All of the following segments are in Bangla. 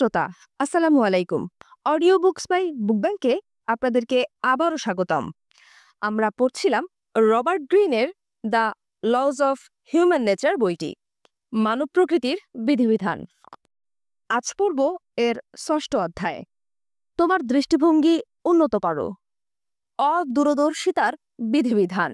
শ্রোতা, আসসালামু আলাইকুম। অডিও বুকস বাই বুক ব্যাংকে আপনাদেরকে আবারও স্বাগতম। আমরা পড়ছিলাম রবার্ট গ্রিনের the lodge of human nature বইটি, মানব প্রকৃতির বিধিবিধান। আজ পড়ব এর ৬ষ্ঠ অধ্যায়, তোমার দৃষ্টিভঙ্গি উন্নত করো, অদূরদর্শিতার বিধিবিধান।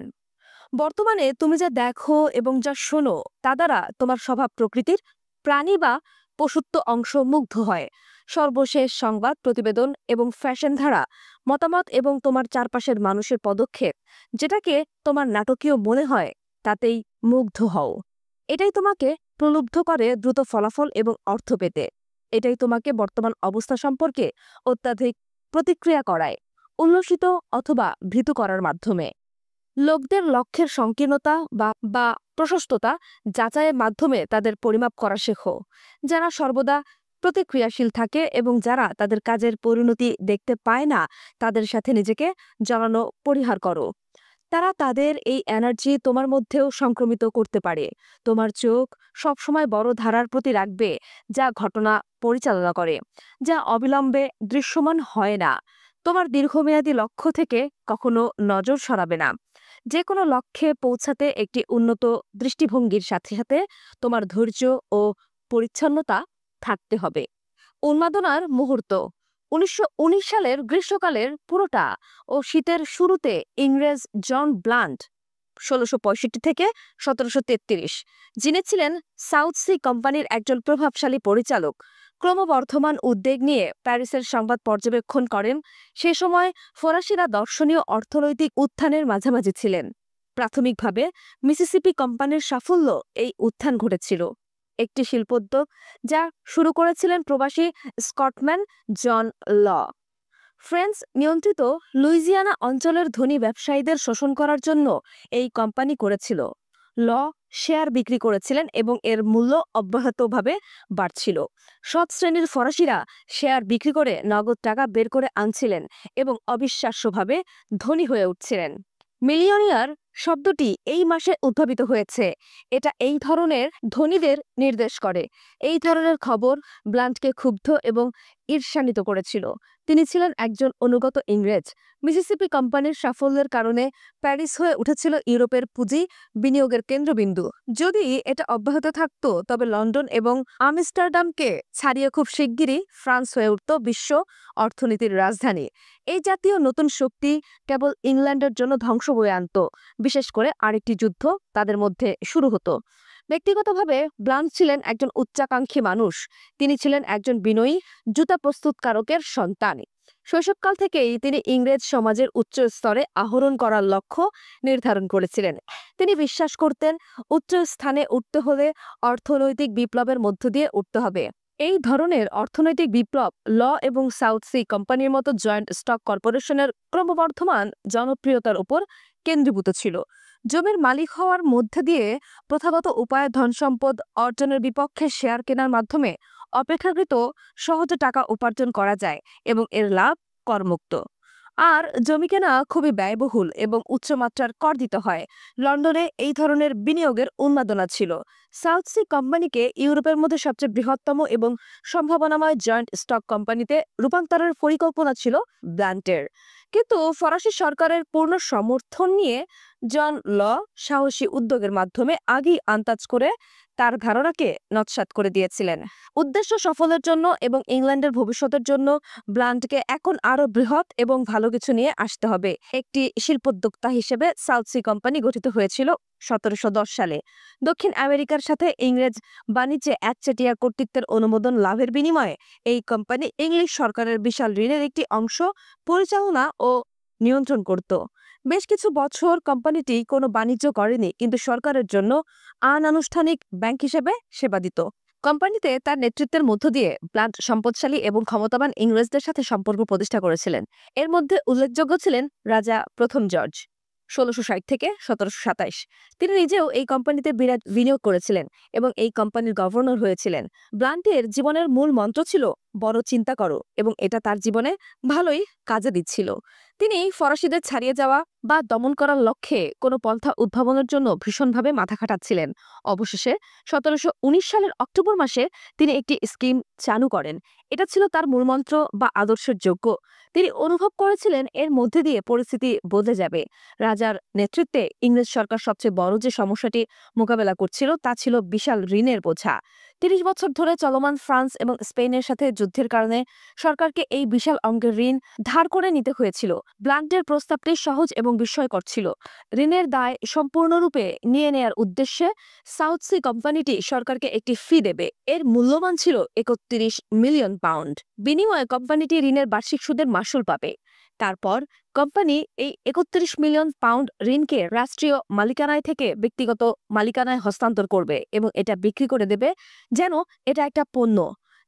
বর্তমানে তুমি যা দেখো এবং যা শোনো তা দ্বারা তোমার স্বভাব প্রকৃতির প্রাণী বা পশুত্ব অংশ মুগ্ধ হয়। সর্বশেষ সংবাদ, প্রতিবেদন এবং ফ্যাশন ধারা, মতামত এবং তোমার চারপাশের মানুষের পদক্ষেপ, যেটাকে তোমার নাটকীয় মনে হয় তাতেই মুগ্ধ হও। এটাই তোমাকে প্রলুব্ধ করে দ্রুত ফলাফল এবং অর্থ পেতে। এটাই তোমাকে বর্তমান অবস্থা সম্পর্কে অত্যাধিক প্রতিক্রিয়া করায়, উল্লসিত অথবা ভীতু করার মাধ্যমে। লোকদের লক্ষ্যের সংকীর্ণতা বা প্রশস্ততা যাচাইয়ের মাধ্যমে তাদের পরিমাপ করা শেখো। যারা সর্বদা প্রতিক্রিয়াশীল থাকে এবং যারা তাদের কাজের পরিণতি দেখতে পায় না, তাদের সাথে নিজেকে জড়ানো পরিহার করো। তারা তাদের এই এনার্জি তোমার মধ্যেও সংক্রমিত করতে পারে। তোমার চোখ সবসময় বড় ধারার প্রতি রাখবে, যা ঘটনা পরিচালনা করে, যা অবিলম্বে দৃশ্যমান হয় না। তোমার দীর্ঘমেয়াদী লক্ষ্য থেকে কখনো নজর সরাবে না। যে কোনো লক্ষ্যে পৌঁছাতে একটি উন্নত দৃষ্টিভঙ্গির সাথে সাথে তোমার ধৈর্য ও পরিচ্ছন্নতা থাকতে হবে। উন্মাদনার মুহূর্ত। ১৯১৯ সালের গ্রীষ্মকালের পুরোটা ও শীতের শুরুতে ইংরেজ জন ব্লান্ট ১৬৬৫ থেকে ১৭৩৩, যিনি ছিলেন সাউথ সি কোম্পানির একজন প্রভাবশালী পরিচালক, ক্রমবর্ধমান উদ্বেগ নিয়ে প্যারিসের সংবাদ পর্যবেক্ষণ করেন। সে সময় ফরাসিরা দর্শনীয় অর্থনৈতিক উত্থানের মাঝামাঝি ছিলেন। প্রাথমিকভাবে মিসিসিপি কোম্পানির সাফল্য এই উত্থান ঘটেছিল, একটি শিল্পোদ্যোগ যা শুরু করেছিলেন প্রবাসী স্কটম্যান জন ল। ফ্রেঞ্চ নিয়ন্ত্রিত লুইজিয়ানা অঞ্চলের ধনী ব্যবসায়ীদের শোষণ করার জন্য এই কোম্পানি করেছিল। ল শেয়ার বিক্রি করেছিলেন এবং এর মূল্য অব্যাহতভাবে বাড়ছিল। সৎ শ্রেণীর ফরাসিরা শেয়ার বিক্রি করে নগদ টাকা বের করে আনছিলেন এবং অবিশ্বাস্যভাবে ধনী হয়ে উঠছিলেন। মিলিয়নিয়ার শব্দটি এই মাসে উদ্ভাবিত হয়েছে। এটা এই ধরনের ধনীদের নির্দেশ করে। এই ধরনের খবর ব্লান্টকে ক্ষুব্ধ এবং ঈর্ষান্বিত করেছিল। তিনি ছিলেন একজন অনুগত ইংরেজ। মিসিসিপি কোম্পানির সাফল্যের কারণে প্যারিস হয়ে উঠেছিল ইউরোপের পুঁজি বিনিয়োগের কেন্দ্রবিন্দু। যদি এটা অব্যাহত থাকত, তবে লন্ডন এবং আমস্টারডামকে ছাড়িয়ে খুব শিগগিরই ফ্রান্স হয়ে উঠত বিশ্ব অর্থনীতির রাজধানী। এই জাতীয় নতুন শক্তি কেবল ইংল্যান্ডের জন্য ধ্বংস বয়ে আনত। বিশেষ করে আরেকটি যুদ্ধ তাদের মধ্যে শুরু হতো। ব্যক্তিগতভাবে ব্লান্ট ছিলেন একজন উচ্চাকাঙ্ক্ষী মানুষ। তিনি ছিলেন একজন বিনয়ী জুতা প্রস্তুতকারকের সন্তান। শৈশবকাল থেকেই তিনি ইংরেজ সমাজের উচ্চ স্তরে আহরণ করার লক্ষ্য নির্ধারণ করেছিলেন। তিনি বিশ্বাস করতেন, উচ্চ স্থানে উঠতে হলে অর্থনৈতিক বিপ্লবের মধ্য দিয়ে উঠতে হবে। এই ধরনের অর্থনৈতিক বিপ্লব ল এবং সাউথ সি কোম্পানির মতো জয়েন্ট স্টক কর্পোরেশনের ক্রমবর্ধমান জনপ্রিয়তার উপর কেন্দ্রীভূত ছিল। জমির মালিক হওয়ার মধ্যে দিয়ে প্রথাগত উপায়ে ধনসম্পদ অর্জনের বিপক্ষে শেয়ার কেনার মাধ্যমে অপেক্ষাকৃত সহজে টাকা উপার্জন করা যায় এবং এর লাভ করমুক্ত। আর জমি কেনা খুবই ব্যয়বহুল এবং উচ্চমাত্রার কর দিতে হয়। লন্ডনে এই ধরনের বিনিয়োগের উন্মাদনা ছিল। সাউথ সি কোম্পানিকে ইউরোপের মধ্যে সবচেয়ে বৃহত্তম এবং সম্ভাবনাময় জয়েন্ট স্টক কোম্পানিতে রূপান্তরের পরিকল্পনা ছিল ব্লান্টের। কিন্তু ফরাসি সরকারের পূর্ণ সমর্থন নিয়ে জন ল সাহসী উদ্যোগের মাধ্যমে আগেই আন্দাজ করে তার ধারণাকে নস্যাৎ করে দিয়েছিলেন। উদ্দেশ্য সফলের জন্য এবং ইংল্যান্ডের ভবিষ্যতের জন্য ব্লান্টকে এখন আরো বৃহৎ এবং ভালো কিছু নিয়ে আসতে হবে। একটি শিল্পোদ্যোক্তা হিসেবে সাউথ সি কোম্পানি গঠিত হয়েছিল ১৭১০ সালে। দক্ষিণ আমেরিকার সাথে ইংরেজ বাণিজ্যে একচেটিয়া কর্তৃত্বের অনুমোদন লাভের বিনিময়ে এই কোম্পানি ইংলিশ সরকারের বিশাল ঋণের একটি অংশ পরিচালনা ও নিয়ন্ত্রণ করত। বেশ কিছু বছর কোম্পানিটি কোনো বাণিজ্য করেনি, কিন্তু সরকারের জন্য অনানুষ্ঠানিক ব্যাংক হিসেবে সেবা দিত। কোম্পানিতে তার নেতৃত্বের মধ্য দিয়ে ব্লান্ট সম্পদশালী এবং ক্ষমতাবান ইংরেজদের সাথে সম্পর্ক প্রতিষ্ঠা করেছিলেন। এর মধ্যে উল্লেখযোগ্য ছিলেন রাজা প্রথম জর্জ ১৬৬০ থেকে ১৭২৭। তিনি নিজেও এই কোম্পানিতে বিরাট বিনিয়োগ করেছিলেন এবং এই কোম্পানির গভর্নর হয়েছিলেন। ব্লান্টের জীবনের মূল মন্ত্র ছিল বড় চিন্তা করো, এবং এটা তার জীবনে ভালোই কাজে দিচ্ছিল। তিনি ফরাসিদের ছাড়িয়ে যাওয়া বা দমন করার লক্ষ্যে কোনো পন্থা উদ্ভাবনের জন্য ভীষণভাবে মাথা খাটাচ্ছিলেন। অবশেষে 1719 সালের অক্টোবর মাসে তিনি একটি স্কিম চালু করেন। এটা ছিল তার মূলমন্ত্র বা আদর্শের যোগ্য। তিনি অনুভব করেছিলেন এর মধ্যে দিয়ে পরিস্থিতি বদলে যাবে। রাজার নেতৃত্বে ইংরেজ সরকার সবচেয়ে বড় যে সমস্যাটি মোকাবেলা করছিল তা ছিল বিশাল ঋণের বোঝা। ৩০ বছর ধরে চলমান ফ্রান্স এবং স্পেনের সাথে যুদ্ধের কারণে সরকারকে এই বিশাল অঙ্কের ঋণ ধার করে নিতে হয়েছিল। ব্লান্টের প্রস্তাবটি সহজ এবং বিস্ময়কর ছিল। ঋণের দায় সম্পূর্ণরূপে নিয়ে নেয়ার উদ্দেশ্যে সাউথ সি কোম্পানিটি সরকারকে একটি ফি দেবে। এর মূল্যমান ছিল ৩১ মিলিয়ন পাউন্ড। বিনিময়ে কোম্পানিটি ঋণের বার্ষিক সুদের মাসুল পাবে। তারপর কোম্পানি এই ৩১ মিলিয়ন পাউন্ড ঋণকে রাষ্ট্রীয় মালিকানায় থেকে ব্যক্তিগত মালিকানায় হস্তান্তর করবে এবং এটা বিক্রি করে দেবে যেন এটা একটা পণ্য।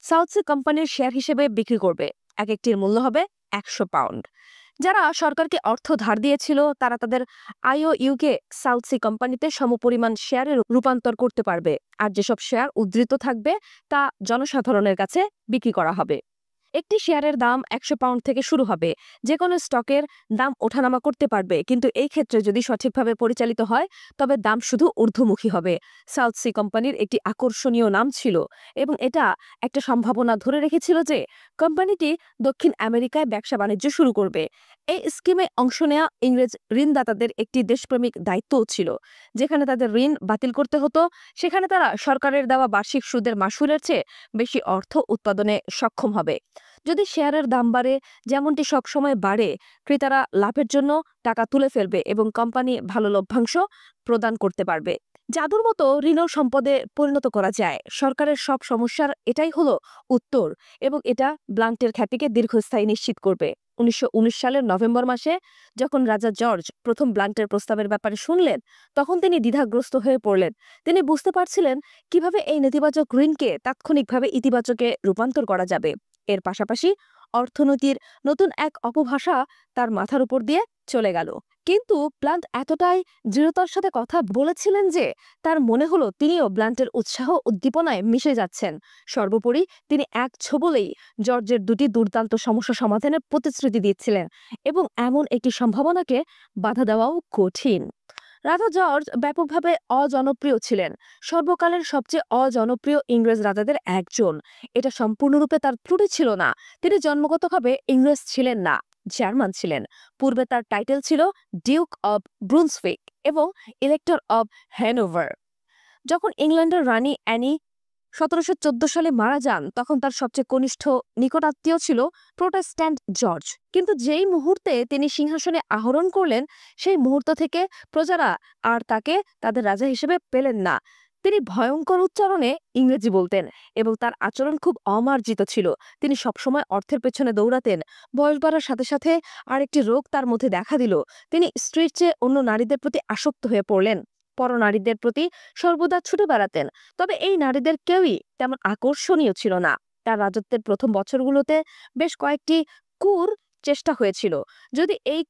সাউথ সি কোম্পানির শেয়ার হিসেবে বিক্রি করবে। এক একটির মূল্য হবে ১০০ পাউন্ড। যারা সরকারকে অর্থ ধার দিয়েছিল তারা তাদের আইওইউকে সাউথ সি কোম্পানিতে সমপরিমাণ শেয়ারে রূপান্তর করতে পারবে, আর যেসব শেয়ার উদ্ধৃত থাকবে তা জনসাধারণের কাছে বিক্রি করা হবে। একটি শেয়ারের দাম ১০০ পাউন্ড থেকে শুরু হবে। যে কোনো স্টকের দাম ওঠানামা করতে পারবে, কিন্তু এই ক্ষেত্রে যদি সঠিকভাবে পরিচালিত হয় তবে দাম শুধু ঊর্ধ্বমুখী হবে। সাউথ সি কোম্পানির একটি আকর্ষণীয় নাম ছিল এবং এটা একটা সম্ভাবনা ধরে রেখেছিল যে কোম্পানিটি দক্ষিণ আমেরিকায় ব্যবসা বাণিজ্য শুরু করবে। এই স্কিমে অংশ নেওয়া ইংরেজ ঋণদাতাদের একটি দেশপ্রেমিক দায়িত্বও ছিল। যেখানে তাদের ঋণ বাতিল করতে হতো সেখানে তারা সরকারের দেওয়া বার্ষিক সুদের মাসুলের চেয়ে বেশি অর্থ উৎপাদনে সক্ষম হবে। যদি শেয়ারের দাম বাড়ে, যেমনটি সবসময় বাড়ে, ক্রেতারা লাভের জন্য টাকা তুলে ফেলবে এবং কোম্পানি ভালো লভ্যাংশ প্রদান করতে পারবে। জাদুর মতো ঋণও সম্পদে পরিণত করা যায়। সরকারের সব সমস্যার এটাই হলো উত্তর, এবং এটা ব্লান্টের খ্যাতিকে দীর্ঘস্থায়ী নিশ্চিত করবে। ১৯১৯ সালের নভেম্বর মাসে যখন রাজা জর্জ প্রথম ব্লান্টের প্রস্তাবের ব্যাপারে শুনলেন তখন তিনি দ্বিধাগ্রস্ত হয়ে পড়লেন। তিনি বুঝতে পারছিলেন কিভাবে এই নেতিবাচক ঋণকে তাৎক্ষণিকভাবে ইতিবাচকে রূপান্তর করা যাবে। এর পাশাপাশি অর্থনীতির নতুন এক অপভাষা তার মাথার উপর দিয়ে চলে গেল। কিন্তু ব্লান্ট এতটাই দৃঢ়তার সাথে কথা বলেছিলেন যে তার মনে হলো তিনিও ব্লান্টের উৎসাহ উদ্দীপনায় মিশে যাচ্ছেন। সর্বোপরি তিনি এক ছোবলেই জর্জের দুটি দুর্দান্ত সমস্যা সমাধানের প্রতিশ্রুতি দিচ্ছিলেন, এবং এমন একটি সম্ভাবনাকে বাধা দেওয়াও কঠিন। রাজা জর্জ ব্যাপকভাবে অজনপ্রিয় ছিলেন, সর্বকালের সবচেয়ে অজনপ্রিয় ইংরেজ রাজাদের একজন। এটা সম্পূর্ণরূপে তার ত্রুটি ছিল না। তিনি জন্মগতভাবে ইংরেজ ছিলেন না, জার্মান ছিলেন। পূর্বে তার টাইটেল ছিল ডিউক অব ব্রুন্সউইক এবং ইলেক্টর অব হ্যানোভার। যখন ইংল্যান্ডের রানী অ্যানি ১৭১৪ সালে মারা যান তখন তার সবচেয়ে কনিষ্ঠ নিকটাত্মীয় ছিল প্রোটেস্ট্যান্ট জর্জ। কিন্তু যেই মুহূর্তে তিনি সিংহাসনে আরোহণ করলেন সেই মুহূর্ত থেকে প্রজারা আর তাকে তাদের রাজা হিসেবে পেলেন না। তিনি ভয়ঙ্কর উচ্চারণে ইংরেজি বলতেন এবং তার আচরণ খুব অমার্জিত ছিল। তিনি সবসময় অর্থের পেছনে দৌড়াতেন। বয়স বাড়ার সাথে সাথে আরেকটি রোগ তার মধ্যে দেখা দিল। তিনি স্ত্রীর চেয়ে অন্য নারীদের প্রতি আসক্ত হয়ে পড়লেন। পরনারীদের প্রতি সর্বদা ছুটে বেড়াতেন। তবে এই নারীদের কেউই তেমন আকর্ষণীয় ছিল না। তার রাজত্বের প্রথম বছরগুলোতে বেশ কয়েকটি কুর চেষ্টা হয়েছিল। যদি এই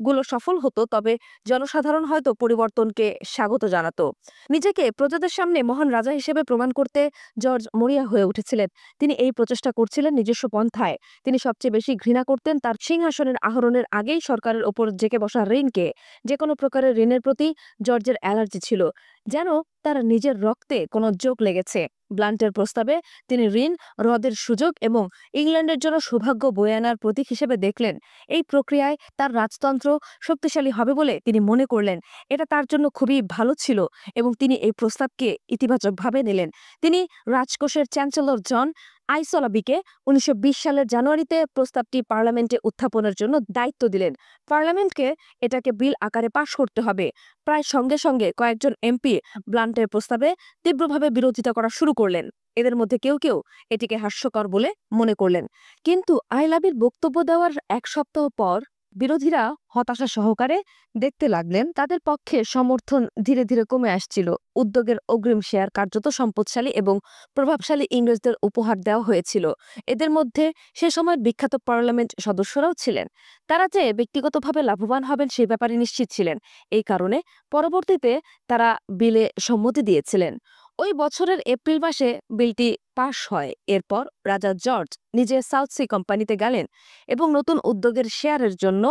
গুলো সফল হতো তবে জনসাধারণ হয়তো পরিবর্তনকে স্বাগত জানাতো। নিজেকে প্রজাদের সামনে মহান রাজা হিসেবে প্রমাণ করতে জর্জ মরিয়া হয়ে উঠেছিলেন। তিনি এই প্রচেষ্টা করছিলেন নিজস্ব পন্থায়। তিনি সবচেয়ে বেশি ঘৃণা করতেন তার সিংহাসনের আহরণের আগেই সরকারের ওপর জেঁকে বসা ঋণকে। যে কোনো প্রকারের ঋণের প্রতি জর্জের অ্যালার্জি ছিল, যেন তার নিজের রক্তে কোনো যোগ লেগেছে। ব্লান্টের প্রস্তাবে তিনি ঋণ রদের সুযোগ এবং ইংল্যান্ডের জন্য সৌভাগ্য বয়ে আনার প্রতীক হিসেবে দেখলেন। এই প্রক্রিয়ায় তার রাজতন্ত্র শক্তিশালী হবে বলে তিনি মনে করলেন। এটা তার জন্য খুবই ভালো ছিল এবং তিনি এই প্রস্তাবকে ইতিবাচকভাবে নিলেন। তিনি রাজকোষের চ্যান্সেলর জন আইসলাবিকে ১৯২০ সালের জানুয়ারিতে প্রস্তাবটি পার্লামেন্টে উত্থাপনের জন্য দায়িত্ব দিলেন। পার্লামেন্টকে এটাকে বিল আকারে পাশ করতে হবে। প্রায় সঙ্গে সঙ্গে কয়েকজন এমপি ব্লান্টের প্রস্তাবে তীব্রভাবে বিরোধিতা করা শুরু করলেন। এদের মধ্যে কেউ কেউ এটিকে হাস্যকর বলে মনে করলেন। কিন্তু আইলাবির বক্তব্য দেওয়ার এক সপ্তাহ পর বিরোধীরা হতাশা সহকারে দেখতে লাগলেন। তাদের পক্ষে সমর্থন ধীরে ধীরে কমে আসছিল। উদ্যোগের অগ্রিম শেয়ার কার্যত সম্পদশালী এবং প্রভাবশালী ইংরেজদের উপহার দেওয়া হয়েছিল। এদের মধ্যে সে সময়ের বিখ্যাত পার্লামেন্ট সদস্যরাও ছিলেন। তারা যে ব্যক্তিগতভাবে লাভবান হবেন সে ব্যাপারে নিশ্চিত ছিলেন। এই কারণে পরবর্তীতে তারা বিলে সম্মতি দিয়েছিলেন। ওই বছরের এপ্রিল মাসে বিলটি পাশ হয়। এরপর রাজা জর্জ নিজে সাউথ সি কোম্পানিতে গেলেন এবং নতুন উদ্যোগের শেয়ারের জন্য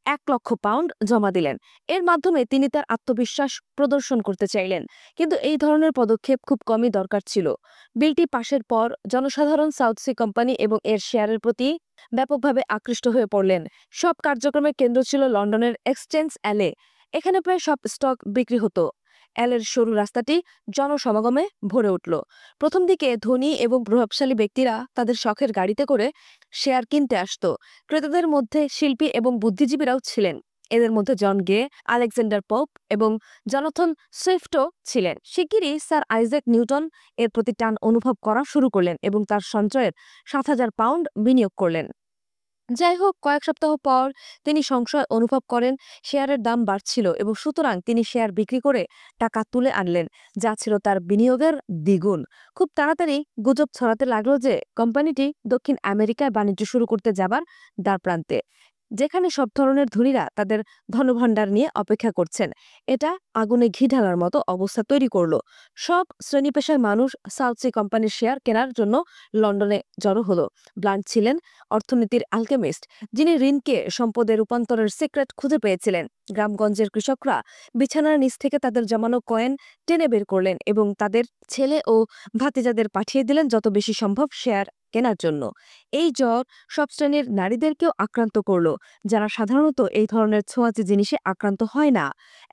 1 লক্ষ পাউন্ড জমা দিলেন। এর মাধ্যমে তিনি তার আত্মবিশ্বাস প্রদর্শন করতে চাইলেন, কিন্তু এই ধরনের পদক্ষেপ খুব কমই দরকার ছিল। বিলটি পাশের পর জনসাধারণ সাউথ সি কোম্পানি এবং এর শেয়ারের প্রতি ব্যাপকভাবে আকৃষ্ট হয়ে পড়লেন। সব কার্যক্রমের কেন্দ্র ছিল লন্ডনের এক্সচেঞ্জ অ্যালে। এখানে প্রায় সব স্টক বিক্রি হতো। অ্যালের সরু রাস্তাটি জনসমাগমে ভরে উঠল। প্রথম দিকে ধনী এবং প্রভাবশালী ব্যক্তিরা তাদের শখের গাড়িতে করে শেয়ার কিনতে আসতো। ক্রেতাদের মধ্যে শিল্পী এবং বুদ্ধিজীবীরাও ছিলেন। এদের মধ্যে জন গে, আলেকজান্ডার পোপ এবং জনাথন সুইফটও ছিলেন। শিগগিরই স্যার আইজ্যাক নিউটন এর প্রতি টান অনুভব করা শুরু করলেন এবং তার সঞ্চয়ের 7,000 পাউন্ড বিনিয়োগ করলেন। যাই হোক, কয়েক সপ্তাহ পর তিনি সংশয় অনুভব করেন শেয়ারের দাম বাড়ছিল এবং সুতরাং তিনি শেয়ার বিক্রি করে টাকা তুলে আনলেন, যা ছিল তার বিনিয়োগের দ্বিগুণ। খুব তাড়াতাড়ি গুজব ছড়াতে লাগলো যে কোম্পানিটি দক্ষিণ আমেরিকায় বাণিজ্য শুরু করতে যাবার দ্বারপ্রান্তে, যেখানে সব ধরনের ধনীরা তাদের ধনভাণ্ডার নিয়ে অপেক্ষা করছেন। এটা আগুনে ঘি ঢালার মতো অবস্থা তৈরি করলো। সব শ্রেণী পেশার মানুষ সাউথ সি কোম্পানির শেয়ার কেনার জন্য লন্ডনে জড়ো হলো। ব্লান্ট ছিলেন অর্থনীতির আলকেমিস্ট, যিনি ঋণকে সম্পদে রূপান্তরের সিক্রেট খুঁজে পেয়েছিলেন। গ্রামগঞ্জের কৃষকরা বিছানার নিচ থেকে তাদের জমানো কয়েন টেনে বের করলেন এবং তাদের ছেলে ও ভাতিজাদের পাঠিয়ে দিলেন যত বেশি সম্ভব শেয়ার কেনার জন্য। এই জ্বর সব শ্রেণীর নারীদেরকেও আক্রান্ত করল, যারা সাধারণত এই ধরনের ছোঁয়াচে জিনিসে আক্রান্ত হয় না।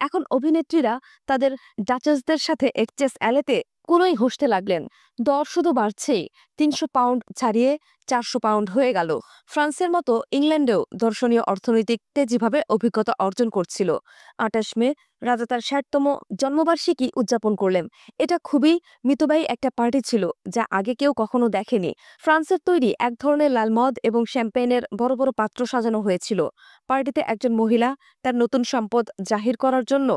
এখন অভিনেত্রীরা তাদের ডাচেসদের সাথে এক্সচেঞ্জ অ্যালেতে কোনোই হসতে লাগলেন। দর শুধু বাড়ছেই। 300 পাউন্ড ছাড়িয়ে 400 পাউন্ড হয়ে গেল। ফ্রান্সের মতো ইংল্যান্ডেও দর্শনীয় অর্থনৈতিক তেজিভাবে অভিজ্ঞতা অর্জন করছিল। 28 মে রাজা তার 60তম জন্মবার্ষিকী উদযাপন করলেন। এটা খুবই মিতব্যয়ী একটা পার্টি ছিল, যা আগে কেউ কখনো দেখেনি। ফ্রান্সের তৈরি এক ধরনের লাল মদ এবং শ্যাম্পেইনের বড় বড় পাত্র সাজানো হয়েছিল। পার্টিতে একজন মহিলা তার নতুন সম্পদ জাহির করার জন্য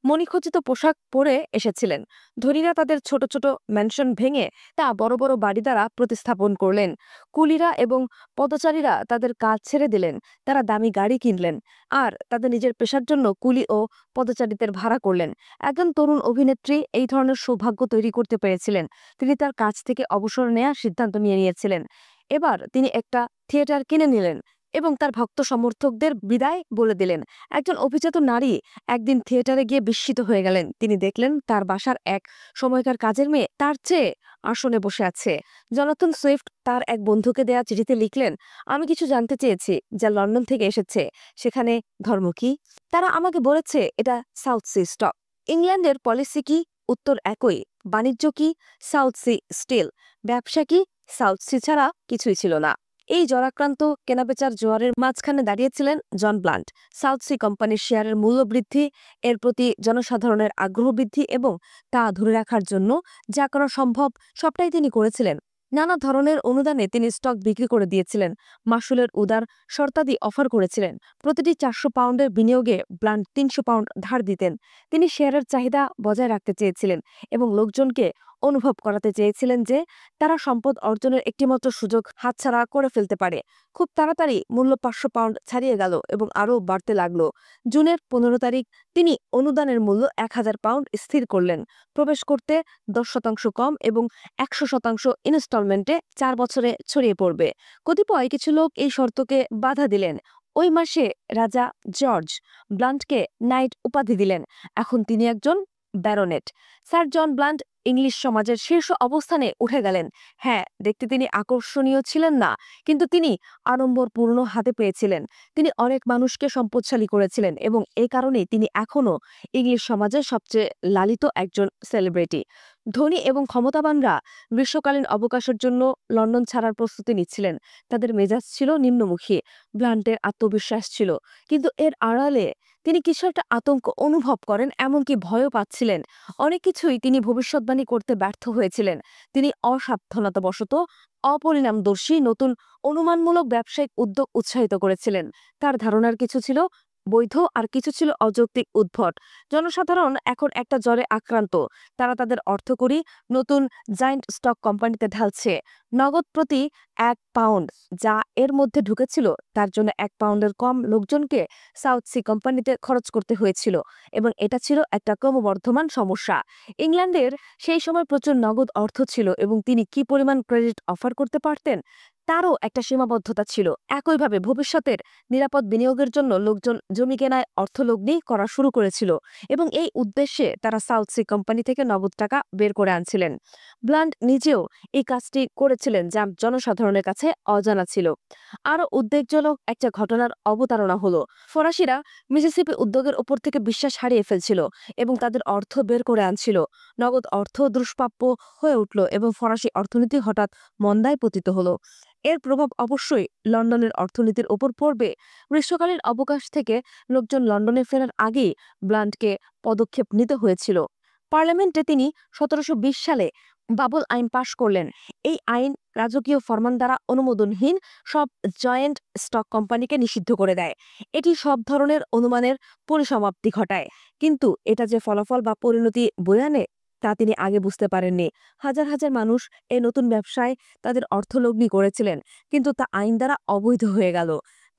মণিখচিত পোশাক পরে এসেছিলেন। ধনীরা তাদের ছোট ছোট ম্যানশন ভেঙে তা বড় বড় বাড়ি দ্বারা প্রতিস্থাপন করলেন। কুলিরা এবং পদচারীরা তাদের কাজ ছেড়ে দিলেন। তারা দামি গাড়ি কিনলেন আর তাদের নিজের পেশার জন্য কুলি ও পদচারীদের ভাড়া করলেন। একজন তরুণ অভিনেত্রী এই ধরনের সৌভাগ্য তৈরি করতে পেরেছিলেন। তিনি তার কাজ থেকে অবসর নেওয়ার সিদ্ধান্ত নিয়েছিলেন। এবার তিনি একটা থিয়েটার কিনে নিলেন এবং তার ভক্ত সমর্থকদের বিদায় বলে দিলেন। একজন অভিজাত নারী একদিন থিয়েটারে গিয়ে বিস্মিত হয়ে গেলেন। তিনি দেখলেন তার বাসার এক সময়কার কাজের মেয়ে তার চেয়ে আসনে বসে আছে। জনাথন সুইফট তার এক বন্ধুকে দেয়া চিঠিতে লিখলেন, আমি কিছু জানতে চেয়েছি যা লন্ডন থেকে এসেছে। সেখানে ধর্ম কি? তারা আমাকে বলেছে এটা সাউথ সি স্টক। ইংল্যান্ডের পলিসি কি? উত্তর একই। বাণিজ্য কি? South Sea still. ব্যবসা কি? সাউথ সি ছাড়া কিছুই ছিল না। এই জরাক্রান্ত কেনাবেচার জোয়ারের মাঝখানে দাঁড়িয়েছিলেন জন ব্লান্ট। সাউথ সি কোম্পানির শেয়ারের মূল্য বৃদ্ধি, এর প্রতি জনসাধারণের আগ্রহ বৃদ্ধি এবং তা ধরে রাখার জন্য যা করা সম্ভব সবটাই তিনি করেছিলেন। নানা ধরনের অনুদানে তিনি স্টক বিক্রি করে দিয়েছিলেন, মাসুলের উদার শর্তাদি অফার করেছিলেন। প্রতিটি 400 পাউন্ডের বিনিয়োগে ব্লান্ট 300 পাউন্ড ধার দিতেন। তিনি শেয়ারের চাহিদা বজায় রাখতে চেয়েছিলেন এবং লোকজনকে অনুভব করাতে চেয়েছিলেন যে তারা সম্পদ অর্জনের একটিমাত্র সুযোগ হাতছাড়া করে ফেলতে পারে। খুব তাড়াতাড়ি মূল্য 500 পাউন্ড ছাড়িয়ে গেল এবং আরও বাড়তে লাগলো। জুনের 15 তারিখ তিনি অনুদানের মূল্য 1000 পাউন্ড স্থির করলেন। প্রবেশ করতে 10% কম এবং 100% ইনস্টলমেন্টে 4 বছরে ছড়িয়ে পড়বে। কতিপয় কিছু লোক এই শর্তকে বাধা দিলেন। ওই মাসে রাজা জর্জ ব্লান্টকে নাইট উপাধি দিলেন। এখন তিনি একজন ব্যারোনেট। স্যার জন ব্লান্ট ইংলিশ সমাজের শীর্ষ অবস্থানে উঠে গেলেন। হ্যাঁ, দেখতে তিনি আকর্ষণীয় ছিলেন না, কিন্তু তিনি আড়ম্বরপূর্ণ হাতে পেয়েছিলেন। তিনি অনেক মানুষকে সম্পদশালী করেছিলেন এবং এই কারণেই তিনি এখনও ইংলিশ সমাজের সবচেয়ে লালিত একজন সেলিব্রিটি। ধনী এবং ক্ষমতাবানরা গ্রীষ্মকালীন অবকাশের জন্য লন্ডন ছাড়ার প্রস্তুতি নিচ্ছিলেন। তাদের মেজাজ ছিল নিম্নমুখী। ব্লান্টের আত্মবিশ্বাস ছিল, কিন্তু এর আড়ালে তিনি কিছু একটা আতঙ্ক অনুভব করেন, এমনকি ভয়ও পাচ্ছিলেন। অনেক কিছুই তিনি ভবিষ্যৎবাণী করতে ব্যর্থ হয়েছিলেন। তিনি অসাবধানতাবশত অপরিণামদর্শী নতুন অনুমানমূলক ব্যবসায়িক উদ্যোগ উৎসাহিত করেছিলেন। তার ধারণার কিছু ছিল বৈধ আর কিছু ছিল অযৌক্তিক উদ্ভট। জনসাধারণ এখন একটা জ্বরে আক্রান্ত। তারা তাদের অর্থকড়ি নতুন জায়ান্ট স্টক কোম্পানিতে ঢালছে। নগদ প্রতি 1 পাউন্ড যা এর মধ্যে ঢুকেছিল তার জন্য 1 পাউন্ডের কম লোকজনকে সাউথ সি কোম্পানিতে খরচ করতে হয়েছিল, এবং এটা ছিল একটা ক্রমবর্ধমান সমস্যা। ইংল্যান্ডের সেই সময় প্রচুর নগদ অর্থ ছিল এবং তিনি কি পরিমাণ ক্রেডিট অফার করতে পারতেন তারও একটা সীমাবদ্ধতা ছিল। একইভাবে ভবিষ্যতের নিরাপদ বিনিয়োগের জন্য লোকজন জমি কেনায় অর্থলগ্নি করা শুরু করেছিল, এবং এই উদ্দেশ্যে তারা সাউথ সি কোম্পানি থেকে নগদ টাকা বের করে আনছিলেন। ব্লান্ট নিজেও এই কাজটি করেছিলেন যা জনসাধারণের কাছে অজানা ছিল। আরও উদ্বেগজনক একটা ঘটনার অবতারণা হলো ফরাসিরা মিসিসিপি উদ্যোগের উপর থেকে বিশ্বাস হারিয়ে ফেলছিল এবং তাদের অর্থ বের করে আনছিল। নগদ অর্থ দুষ্প্রাপ্য হয়ে উঠল এবং ফরাসি অর্থনীতি হঠাৎ মন্দায় পতিত হলো। এর প্রভাব অবশ্যই লন্ডনের অর্থনীতির ওপর পড়বে। গ্রীষ্মকালীন অবকাশ থেকে লোকজন লন্ডনে ফেরার আগেই ব্লান্টকে পদক্ষেপ নিতে হয়েছিল। পার্লামেন্টে তিনি 1720 সালে বাবল আইন পাশ করলেন। এই আইন রাজকীয় ফরমান দ্বারা অনুমোদনহীন সব জয়েন্ট স্টক কোম্পানিকে নিষিদ্ধ করে দেয়। এটি সব ধরনের অনুমানের পরিসমাপ্তি ঘটায়, কিন্তু এটা যে ফলাফল বা পরিণতি বয়ে আনে তা তিনি আগে বুঝতে পারেননি। হাজার হাজার মানুষ এই নতুন ব্যবসায় তাদের অর্থলগ্নি করেছিলেন, কিন্তু তা আইন দ্বারা অবৈধ হয়ে গেল।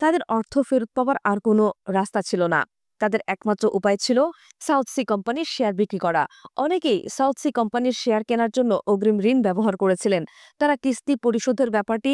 তাদের অর্থ ফেরত পাওয়ার আর কোনো রাস্তা ছিল না। তাদের একমাত্র উপায় ছিল সাউথ সি কোম্পানির শেয়ার বিক্রি করা। অনেকেই সাউথ সি কোম্পানির শেয়ার কেনার জন্য অগ্রিম ঋণ ব্যবহার করেছিলেন। তারা কিস্তি পরিশোধের ব্যাপারটি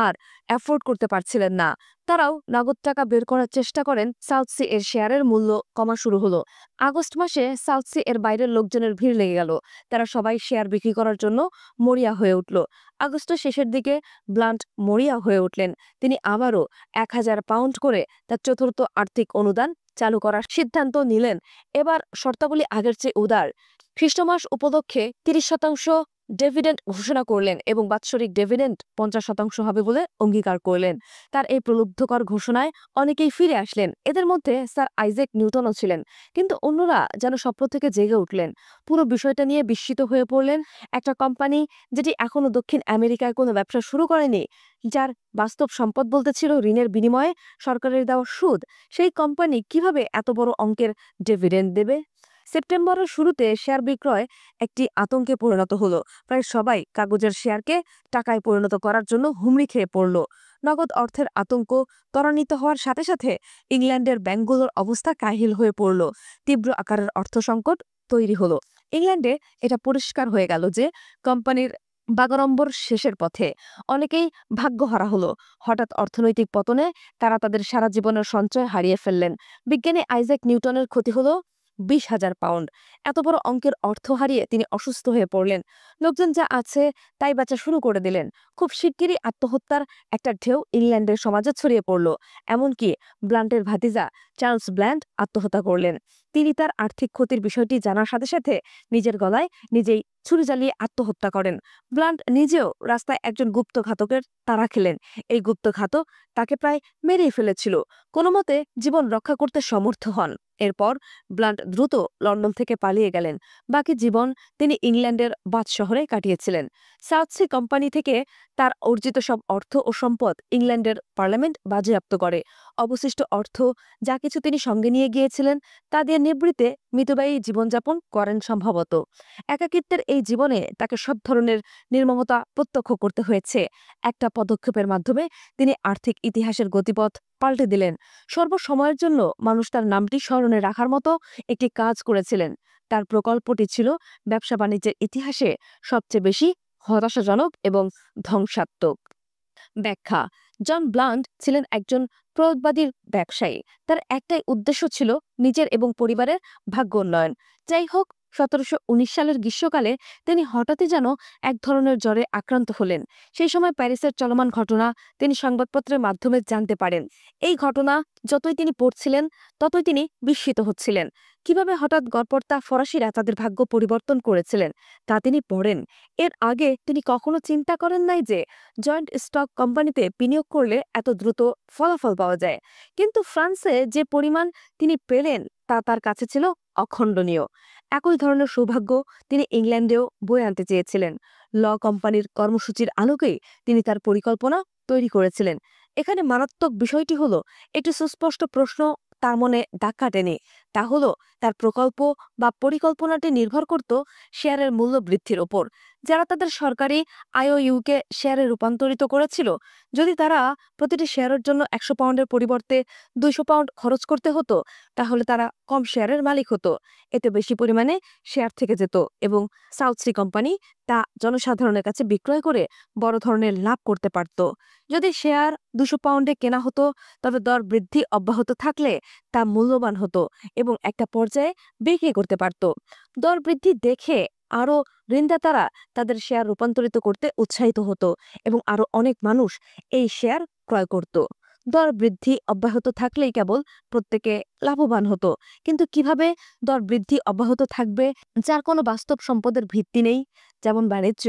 আর অ্যাফোর্ড করতে পারছিলেন না। তারাও নগদ টাকা বের করার চেষ্টা করেন। সাউথ সি এর শেয়ারের মূল্য কমা শুরু হলো। আগস্ট মাসে সাউথ সি এর বাইরের লোকজনের ভিড় লেগে গেল। তারা সবাই শেয়ার বিক্রি করার জন্য মরিয়া হয়ে উঠল। আগস্টের শেষের দিকে ব্লান্ট মরিয়া হয়ে উঠলেন। তিনি আবারও 1000 পাউন্ড করে তার চতুর্থ আর্থিক অনুদান চালু করার সিদ্ধান্ত নিলেন। এবার শর্তাবলী আগের চেয়ে উদার। খ্রিস্টমাস উপলক্ষে 30% ডিভিডেন্ড ঘোষণা করলেন এবং বাৎসরিক ডিভিডেন্ড 50% হবে বলে অঙ্গীকার করলেন। তার এই প্রলুব্ধকর ঘোষণায় অনেকেই ফিরে আসলেন। এদের মধ্যে স্যার আইজ্যাক নিউটনও ছিলেন, কিন্তু অন্যরা যেন স্বপ্ন থেকে জেগে উঠলেন। পুরো বিষয়টা নিয়ে বিস্মিত হয়ে পড়লেন। একটা কোম্পানি যেটি এখনো দক্ষিণ আমেরিকায় কোনো ব্যবসা শুরু করেনি, যার বাস্তব সম্পদ বলতে ছিল ঋণের বিনিময়ে সরকারের দেওয়া সুদ, সেই কোম্পানি কিভাবে এত বড় অঙ্কের ডিভিডেন্ড দেবে? সেপ্টেম্বরের শুরুতে শেয়ার বিক্রয় একটি আতঙ্কে পরিণত হলো। প্রায় সবাই কাগজের শেয়ারকে টাকায় পরিণত করার জন্য হুমড়ি খেয়ে পড়ল। নগদ অর্থের আতঙ্ক ত্বরান্বিত হওয়ার সাথে সাথে ইংল্যান্ডের ব্যাংকগুলোর অবস্থা কাহিল হয়ে পড়ল। তীব্র আকারের অর্থ সংকট তৈরি হলো। ইংল্যান্ডে এটা পরিষ্কার হয়ে গেল যে কোম্পানির বাগাড়ম্বর শেষের পথে। অনেকেই ভাগ্যহারা হলো। হঠাৎ অর্থনৈতিক পতনে তারা তাদের সারা জীবনের সঞ্চয় হারিয়ে ফেললেন। বিজ্ঞানী আইজ্যাক নিউটনের ক্ষতি হলো 20,000 পাউন্ড। এত বড় অঙ্কের অর্থ হারিয়ে তিনি অসুস্থ হয়ে পড়লেন। লোকজন যা আছে তাই বেচা শুরু করে দিলেন। খুব শিগগিরই আত্মহত্যার একটা ঢেউ ইংল্যান্ডের সমাজে ছড়িয়ে পড়ল। এমনকি ব্লান্টের ভাতিজা চার্লস ব্লান্ট আত্মহত্যা করলেন। তিনি তার আর্থিক ক্ষতির বিষয়টি জানার সাথে সাথে নিজের গলায় নিজেই ছুরি চালিয়ে আত্মহত্যা করেন। ব্লান্ট নিজেও রাস্তায় একজন গুপ্ত ঘাতকের তাড়া খেলেন। এই গুপ্ত ঘাতক তাকে প্রায় মেরেই ফেলেছিল। কোনোমতে জীবন রক্ষা করতে সমর্থ হন। এরপর ব্লান্ট দ্রুত লন্ডন থেকে পালিয়ে গেলেন। বাকি জীবন তিনি ইংল্যান্ডের বাথ শহরে কাটিয়েছিলেন। সাউথ সি কোম্পানি থেকে তার অর্জিত সব অর্থ ও সম্পদ ইংল্যান্ডের পার্লামেন্ট বাজেয়াপ্ত করে। অবশিষ্ট অর্থ যা কিছু তিনি সঙ্গে নিয়ে গিয়েছিলেন তা দিয়ে নিবৃত্তে মিতব্যয়ী জীবনযাপন করেন সম্ভবত। একাকিত্বের এই জীবনে তাকে সব ধরনের নির্মমতা প্রত্যক্ষ করতে হয়েছে। একটা পদক্ষেপের মাধ্যমে তিনি আর্থিক ইতিহাসের গতিপথ পাল্টে দিলেন। সর্বসময়ের জন্য মানুষ তার নামটি স্মরণে রাখার মতো একটি কাজ করেছিলেন। তার প্রকল্পটি ছিল ব্যবসা বাণিজ্যের ইতিহাসে সবচেয়ে বেশি হতাশাজনক এবং ধ্বংসাত্মক। ব্যাখ্যা: জন ব্লান্ট ছিলেন একজন প্রয়োগবাদী ব্যবসায়ী। তার একটাই উদ্দেশ্য ছিল নিজের এবং পরিবারের ভাগ্য উন্নয়ন। যাই হোক, 1719 সালের গ্রীষ্মকালে তিনি হঠাৎই যেন এক ধরনের জ্বরে আক্রান্ত হলেন। সেই সময় প্যারিসের চলমান ঘটনা তিনি সংবাদপত্রের মাধ্যমে জানতে পারেন। এই ঘটনা যতই তিনি পড়ছিলেন ততই তিনি বিস্মিত হচ্ছিলেন। কিভাবে হঠাৎ গড়পড়তা ফরাসিরা তাদের ভাগ্য পরিবর্তন করেছিলেন তা তিনি পড়েন। এর আগে তিনি কখনো চিন্তা করেন নাই যে জয়েন্ট স্টক কোম্পানিতে বিনিয়োগ করলে এত দ্রুত ফলাফল পাওয়া যায়। কিন্তু ফ্রান্সে যে পরিমাণ তিনি পেলেন তা তার কাছে ছিল অখণ্ডনীয়। একই ধরনের সৌভাগ্য তিনি ইংল্যান্ডেও বয়ে আনতে চেয়েছিলেন। ল কোম্পানির কর্মসূচির আলোকেই তিনি তার পরিকল্পনা তৈরি করেছিলেন। এখানে মারাত্মক বিষয়টি হলো একটি সুস্পষ্ট প্রশ্ন তার মনে দাগ কাটেনি। তা হলো তার প্রকল্প বা পরিকল্পনাটি নির্ভর করত শেয়ারের মূল্য বৃদ্ধির ওপর। যারা তাদের সরকারি আইওইউকে শেয়ারে রূপান্তরিত করেছিল, যদি তারা প্রতিটি শেয়ারের জন্য 100 পাউন্ডের পরিবর্তে 200 পাউন্ড খরচ করতে হতো, তাহলে তারা কম শেয়ারের মালিক হতো। এতে বেশি পরিমাণে শেয়ার থেকে যেত এবং সাউথ সি কোম্পানি তা জনসাধারণের কাছে বিক্রয় করে বড় ধরনের লাভ করতে পারত। যদি শেয়ার 200 পাউন্ডে কেনা হতো, তবে দর বৃদ্ধি অব্যাহত থাকলে তা মূল্যবান হতো এবং একটা পর্যায়ে বিক্রি করতে পারত। দর বৃদ্ধি দেখে আরও ঋণদাতারা তাদের শেয়ার রূপান্তরিত করতে উৎসাহিত হতো এবং আরও অনেক মানুষ এই শেয়ার ক্রয় করত। দর বৃদ্ধি অব্যাহত থাকলেই কেবল প্রত্যেকে লাভবান হতো। কিন্তু কিভাবে দর বৃদ্ধি অব্যাহত থাকবে যার কোনো বাস্তব সম্পদের ভিত্তি নেই, যেমন বাণিজ্য?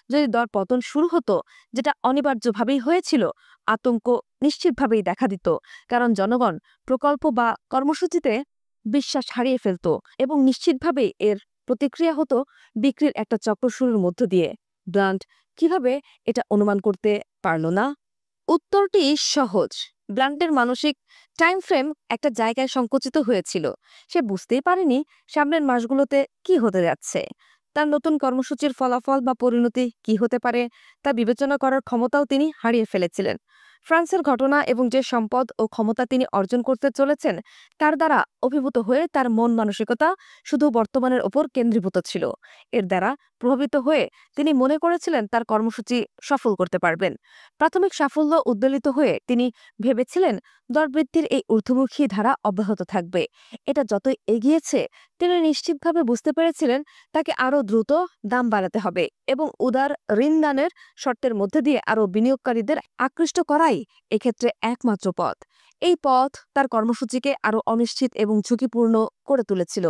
যদি দর পতন শুরু হতো, যেটা অনিবার্যভাবেই হয়েছিল, আতঙ্ক নিশ্চিতভাবেই দেখা দিত, কারণ জনগণ প্রকল্প বা কর্মসূচিতে বিশ্বাস হারিয়ে ফেলত এবং নিশ্চিতভাবেই এর প্রতিক্রিয়া হতো বিক্রির একটা চক্র শুরুর মধ্য দিয়ে। ব্লান্ট কিভাবে এটা অনুমান করতে পারল না? উত্তরটি সহজ। ব্লান্টের মানসিক টাইম ফ্রেম একটা জায়গায় সংকুচিত হয়েছিল। সে বুঝতেই পারেনি সামনের মাসগুলোতে কি হতে যাচ্ছে। তার নতুন কর্মসূচির ফলাফল বা পরিণতি কি হতে পারে তা বিবেচনা করার ক্ষমতাও তিনি হারিয়ে ফেলেছিলেন। ফ্রান্সের ঘটনা এবং যে সম্পদ ও ক্ষমতা তিনি অর্জন করতে চলেছেন, তার দ্বারা অভিভূত হয়ে তার মন মানসিকতা শুধু বর্তমানের ওপর কেন্দ্রীভূত ছিল। এর দ্বারা প্রভাবিত হয়ে তিনি মনে করেছিলেন তার কর্মসূচি সফল করতে পারবেন। প্রাথমিক সাফল্য উদ্বেলিত হয়ে তিনি ভেবেছিলেন দরবৃদ্ধির এই ঊর্ধ্বমুখী ধারা অব্যাহত থাকবে। এটা যতই এগিয়েছে, তিনি নিশ্চিতভাবে বুঝতে পেরেছিলেন তাকে আরও দ্রুত দাম বাড়াতে হবে এবং উদার ঋণদানের শর্তের মধ্যে দিয়ে আরও বিনিয়োগকারীদের আকৃষ্ট করাই এক্ষেত্রে একমাত্র পথ। এই পথ তার কর্মসূচিকে আরও অনিশ্চিত এবং ঝুঁকিপূর্ণ করে তুলেছিল।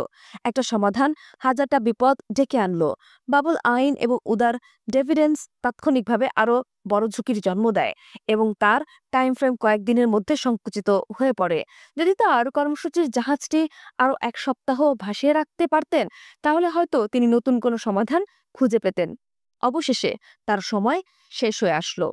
একটা সমাধান হাজারটা বিপদ ডেকে আনলো। বাবল আইন এবং উদার ডেভিডেন্স তাৎক্ষণিকভাবে আরও বড় ঝুঁকির জন্ম দেয় এবং তার টাইম ফ্রেম কয়েকদিনের মধ্যে সংকুচিত হয়ে পড়ে। যদি তার কর্মসূচির জাহাজটি আরও 1 সপ্তাহ ভাসিয়ে রাখতে পারতেন, তাহলে হয়তো তিনি নতুন কোনো সমাধান খুঁজে পেতেন। অবশেষে তার সময় শেষ হয়ে আসলো।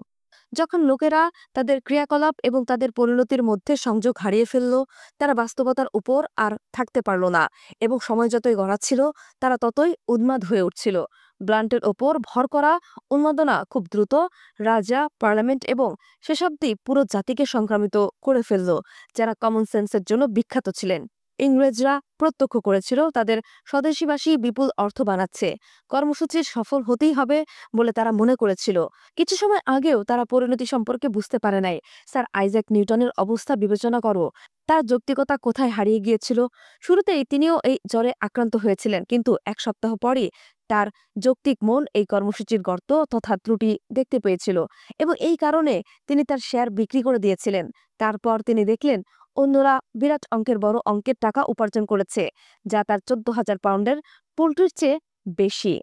যখন লোকেরা তাদের ক্রিয়াকলাপ এবং তাদের পরিণতির মধ্যে সংযোগ হারিয়ে ফেলল, তারা বাস্তবতার উপর আর থাকতে পারল না এবং সময় যতই গড়াচ্ছিল, তারা ততই উন্মাদ হয়ে উঠছিল। ব্লান্টের ওপর ভর করা উন্মাদনা খুব দ্রুত রাজা, পার্লামেন্ট এবং শেষ অবধি পুরো জাতিকে সংক্রামিত করে ফেলল, যারা কমন সেন্সের জন্য বিখ্যাত ছিলেন। ইংরেজরা প্রত্যক্ষ করেছিল তাদের স্বদেশীবাসী বিপুল অর্থ বানাচ্ছে। কর্মসূচির সফল হতেই হবে বলে তারা মনে করেছিল। কিছু সময় আগেও তারা পরিণতি সম্পর্কে বুঝতে পারে নাই। স্যার আইজ্যাক নিউটনের অবস্থা বিবেচনা করো। তার যৌক্তিকতা কোথায় হারিয়ে গিয়েছিল? শুরুতেই তিনিও এই জ্বরে আক্রান্ত হয়েছিলেন, কিন্তু 1 সপ্তাহ পরই তার যৌক্তিক মন এই কর্মসূচির গর্ত তথা ত্রুটি দেখতে পেয়েছিল এবং এই কারণে তিনি তার শেয়ার বিক্রি করে দিয়েছিলেন। তারপর তিনি দেখলেন অন্যরা বিরাট বড় অঙ্কের টাকা উপার্জন করেছে, যা তার 14,000 পাউন্ডের পোল্ট্রির চেয়ে বেশি।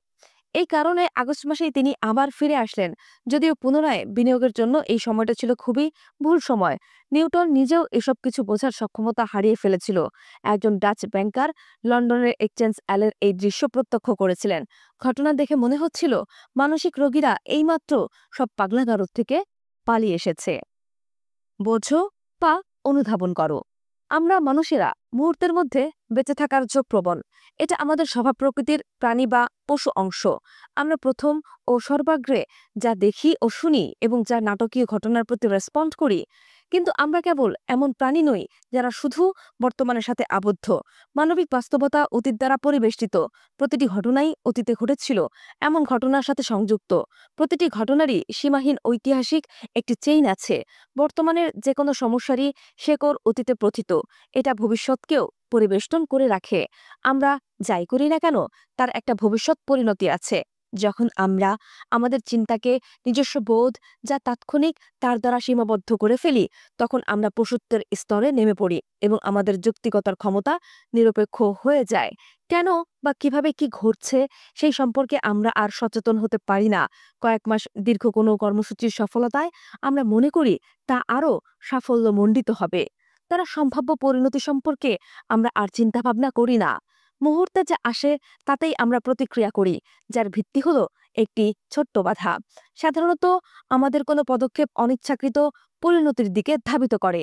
এই কারণে আগস্ট মাসেই তিনি আবার ফিরে আসলেন, যদিও পুনরায় বিনিয়োগের জন্য এই সময়টা ছিল খুবই ভুল সময়। নিউটন নিজেও এসব কিছু বোঝার সক্ষমতা হারিয়ে ফেলেছিল। একজন ডাচ ব্যাংকার লন্ডনের এক্সচেঞ্জ অ্যালের এই দৃশ্য প্রত্যক্ষ করেছিলেন। ঘটনা দেখে মনে হচ্ছিল মানসিক রোগীরা এইমাত্র সব পাগলাগারদ থেকে পালিয়ে এসেছে। বোঝো বা অনুধাবন করো। আমরা মানুষেরা মুহূর্তের মধ্যে বেঁচে থাকার ঝোঁকপ্রবণ। এটা আমাদের স্বভাব প্রকৃতির প্রাণী বা পশু অংশ। আমরা প্রথম ও সর্বাগ্রে যা দেখি ও শুনি এবং যা নাটকীয় ঘটনার প্রতি রেসপন্ড করি। কিন্তু আমরা কেবল এমন প্রাণী নই যারা শুধু বর্তমানের সাথে আবদ্ধ। মানবিক বাস্তবতা অতীত দ্বারা পরিবেষ্টিত। প্রতিটি ঘটনাই অতীতে ঘটেছিল এমন ঘটনার সাথে সংযুক্ত। প্রতিটি ঘটনারই সীমাহীন ঐতিহাসিক একটি চেইন আছে। বর্তমানের যে কোনো সমস্যারই শেকড় অতীতে প্রথিত। এটা ভবিষ্যৎকেও পরিবেষ্টন করে রাখে। আমরা যাই করি না কেন, তার একটা ভবিষ্যৎ পরিণতি আছে। যখন আমরা আমাদের চিন্তাকে নিজস্ব বোধ যা তাৎক্ষণিক তার দ্বারা সীমাবদ্ধ করে ফেলি, তখন আমরা পশুত্বের স্তরে নেমে পড়ি এবং আমাদের যৌক্তিকতার ক্ষমতা নিরপেক্ষ হয়ে যায়। কেন বা কিভাবে কি ঘটছে সেই সম্পর্কে আমরা আর সচেতন হতে পারি না। কয়েক মাস দীর্ঘ কোনো কর্মসূচির সফলতায় আমরা মনে করি তা আরও সাফল্যমণ্ডিত হবে। তারা সম্ভাব্য পরিণতি সম্পর্কে আমরা আর চিন্তাভাবনা করি না। মুহূর্তে যা আসে তাতেই আমরা প্রতিক্রিয়া করি, যার ভিত্তি হলো একটি ছোট্ট বাধা। সাধারণত আমাদের কোনো পদক্ষেপ অনিচ্ছাকৃত পরিণতির দিকে ধাবিত করে।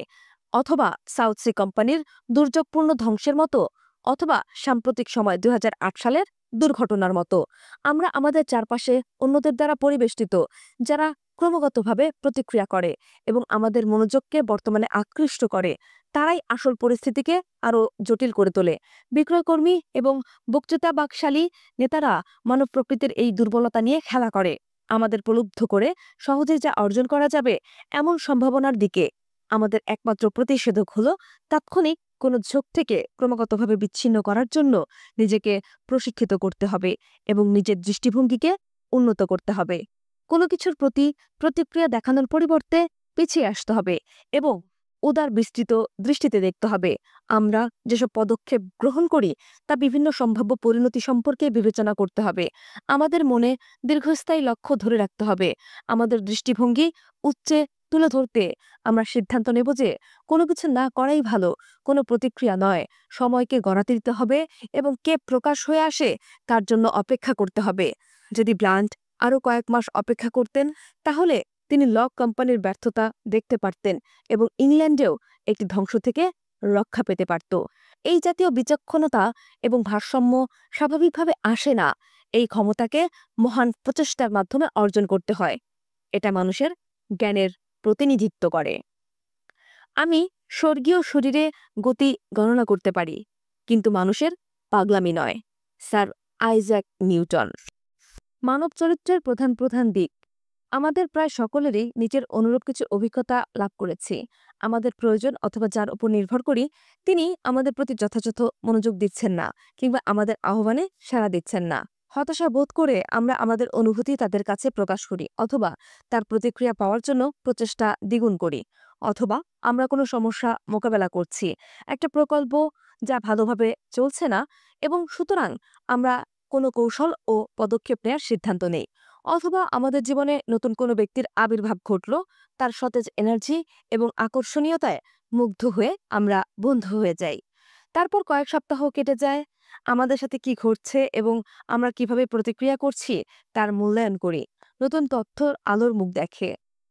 অথবা সাউথ সি কোম্পানির দুর্যোগপূর্ণ ধ্বংসের মতো, অথবা সাম্প্রতিক সময় ২০০৮ সালের দুর্ঘটনার মতো। আমরা আমাদের চারপাশে অন্যদের দ্বারা পরিবেষ্টিত, যারা ক্রমাগতভাবে প্রতিক্রিয়া করে এবং আমাদের মনোযোগকে বর্তমানে আকৃষ্ট করে। তারাই আসল পরিস্থিতিকে আরও জটিল করে তোলে। বিক্রয়কর্মী এবং বক্তৃতাবাকশালী নেতারা মানব প্রকৃতির এই দুর্বলতা নিয়ে খেলা করে, আমাদের প্রলুব্ধ করে সহজে যা অর্জন করা যাবে এমন সম্ভাবনার দিকে। আমাদের একমাত্র প্রতিষেধক হলো তাৎক্ষণিক কোনো ঝোঁক থেকে ক্রমাগতভাবে বিচ্ছিন্ন করার জন্য নিজেকে প্রশিক্ষিত করতে হবে এবং নিজের দৃষ্টিভঙ্গিকে উন্নত করতে হবে। কোনো কিছুর প্রতি প্রতিক্রিয়া দেখানোর পরিবর্তে পিছিয়ে আসতে হবে এবং উদার বিস্তৃত দৃষ্টিতে দেখতে হবে। আমরা যেসব পদক্ষেপ গ্রহণ করি তা বিভিন্ন সম্ভাব্য পরিণতি সম্পর্কে বিবেচনা করতে হবে। আমাদের মনে দীর্ঘস্থায়ী লক্ষ্য ধরে রাখতে হবে। আমাদের দৃষ্টিভঙ্গি উচ্চে তুলে ধরতে আমরা সিদ্ধান্ত নেব যে কোনো কিছু না করাই ভালো, কোনো প্রতিক্রিয়া নয়। সময়কে গড়াতে দিতে হবে এবং কে প্রকাশ হয়ে আসে তার জন্য অপেক্ষা করতে হবে। যদি ব্লান্ট আরও কয়েক মাস অপেক্ষা করতেন, তাহলে তিনি লক কোম্পানির ব্যর্থতা দেখতে পারতেন এবং ইংল্যান্ডেও একটি ধ্বংস থেকে রক্ষা পেতে পারত। এই জাতীয় বিচক্ষণতা এবং ভারসাম্য স্বাভাবিকভাবে আসে না। এই ক্ষমতাকে মহান প্রচেষ্টার মাধ্যমে অর্জন করতে হয়। এটা মানুষের জ্ঞানের প্রতিনিধিত্ব করে। আমি স্বর্গীয় শরীরে গতি গণনা করতে পারি, কিন্তু মানুষের পাগলামি নয়। Sir Isaac Newton. মানব চরিত্রের প্রধান প্রধান দিক। আমাদের প্রায় সকলেরই নিজের অনুরূপ কিছু অভিজ্ঞতা লাভ করেছি। আমাদের প্রয়োজন অথবা যার উপর নির্ভর করি তিনি আমাদের প্রতি যথাযথ মনোযোগ দিচ্ছেন না, কিংবা আমাদের আহ্বানে সাড়া দিচ্ছেন না। হতাশা বোধ করে আমরা আমাদের অনুভূতি তাদের কাছে প্রকাশ করি, অথবা তার প্রতিক্রিয়া পাওয়ার জন্য প্রচেষ্টা দ্বিগুণ করি। অথবা আমরা কোনো সমস্যা মোকাবেলা করছি, একটা প্রকল্প যা ভালোভাবে চলছে না, এবং সুতরাং আমরা কোনো কৌশল ও পদক্ষেপ নেওয়ার সিদ্ধান্ত নেই। অথবা আমাদের জীবনে নতুন কোনো ব্যক্তির আবির্ভাব ঘটল, তার সতেজ এনার্জি এবং আকর্ষণীয়তায় মুগ্ধ হয়ে আমরা বন্ধু হয়ে যাই। তারপর কয়েক সপ্তাহ কেটে যায়, আমাদের সাথে কি ঘটছে এবং আমরা কিভাবে প্রতিক্রিয়া করছি তার মূল্যায়ন করি। নতুন তথ্যর আলোর মুখ দেখে।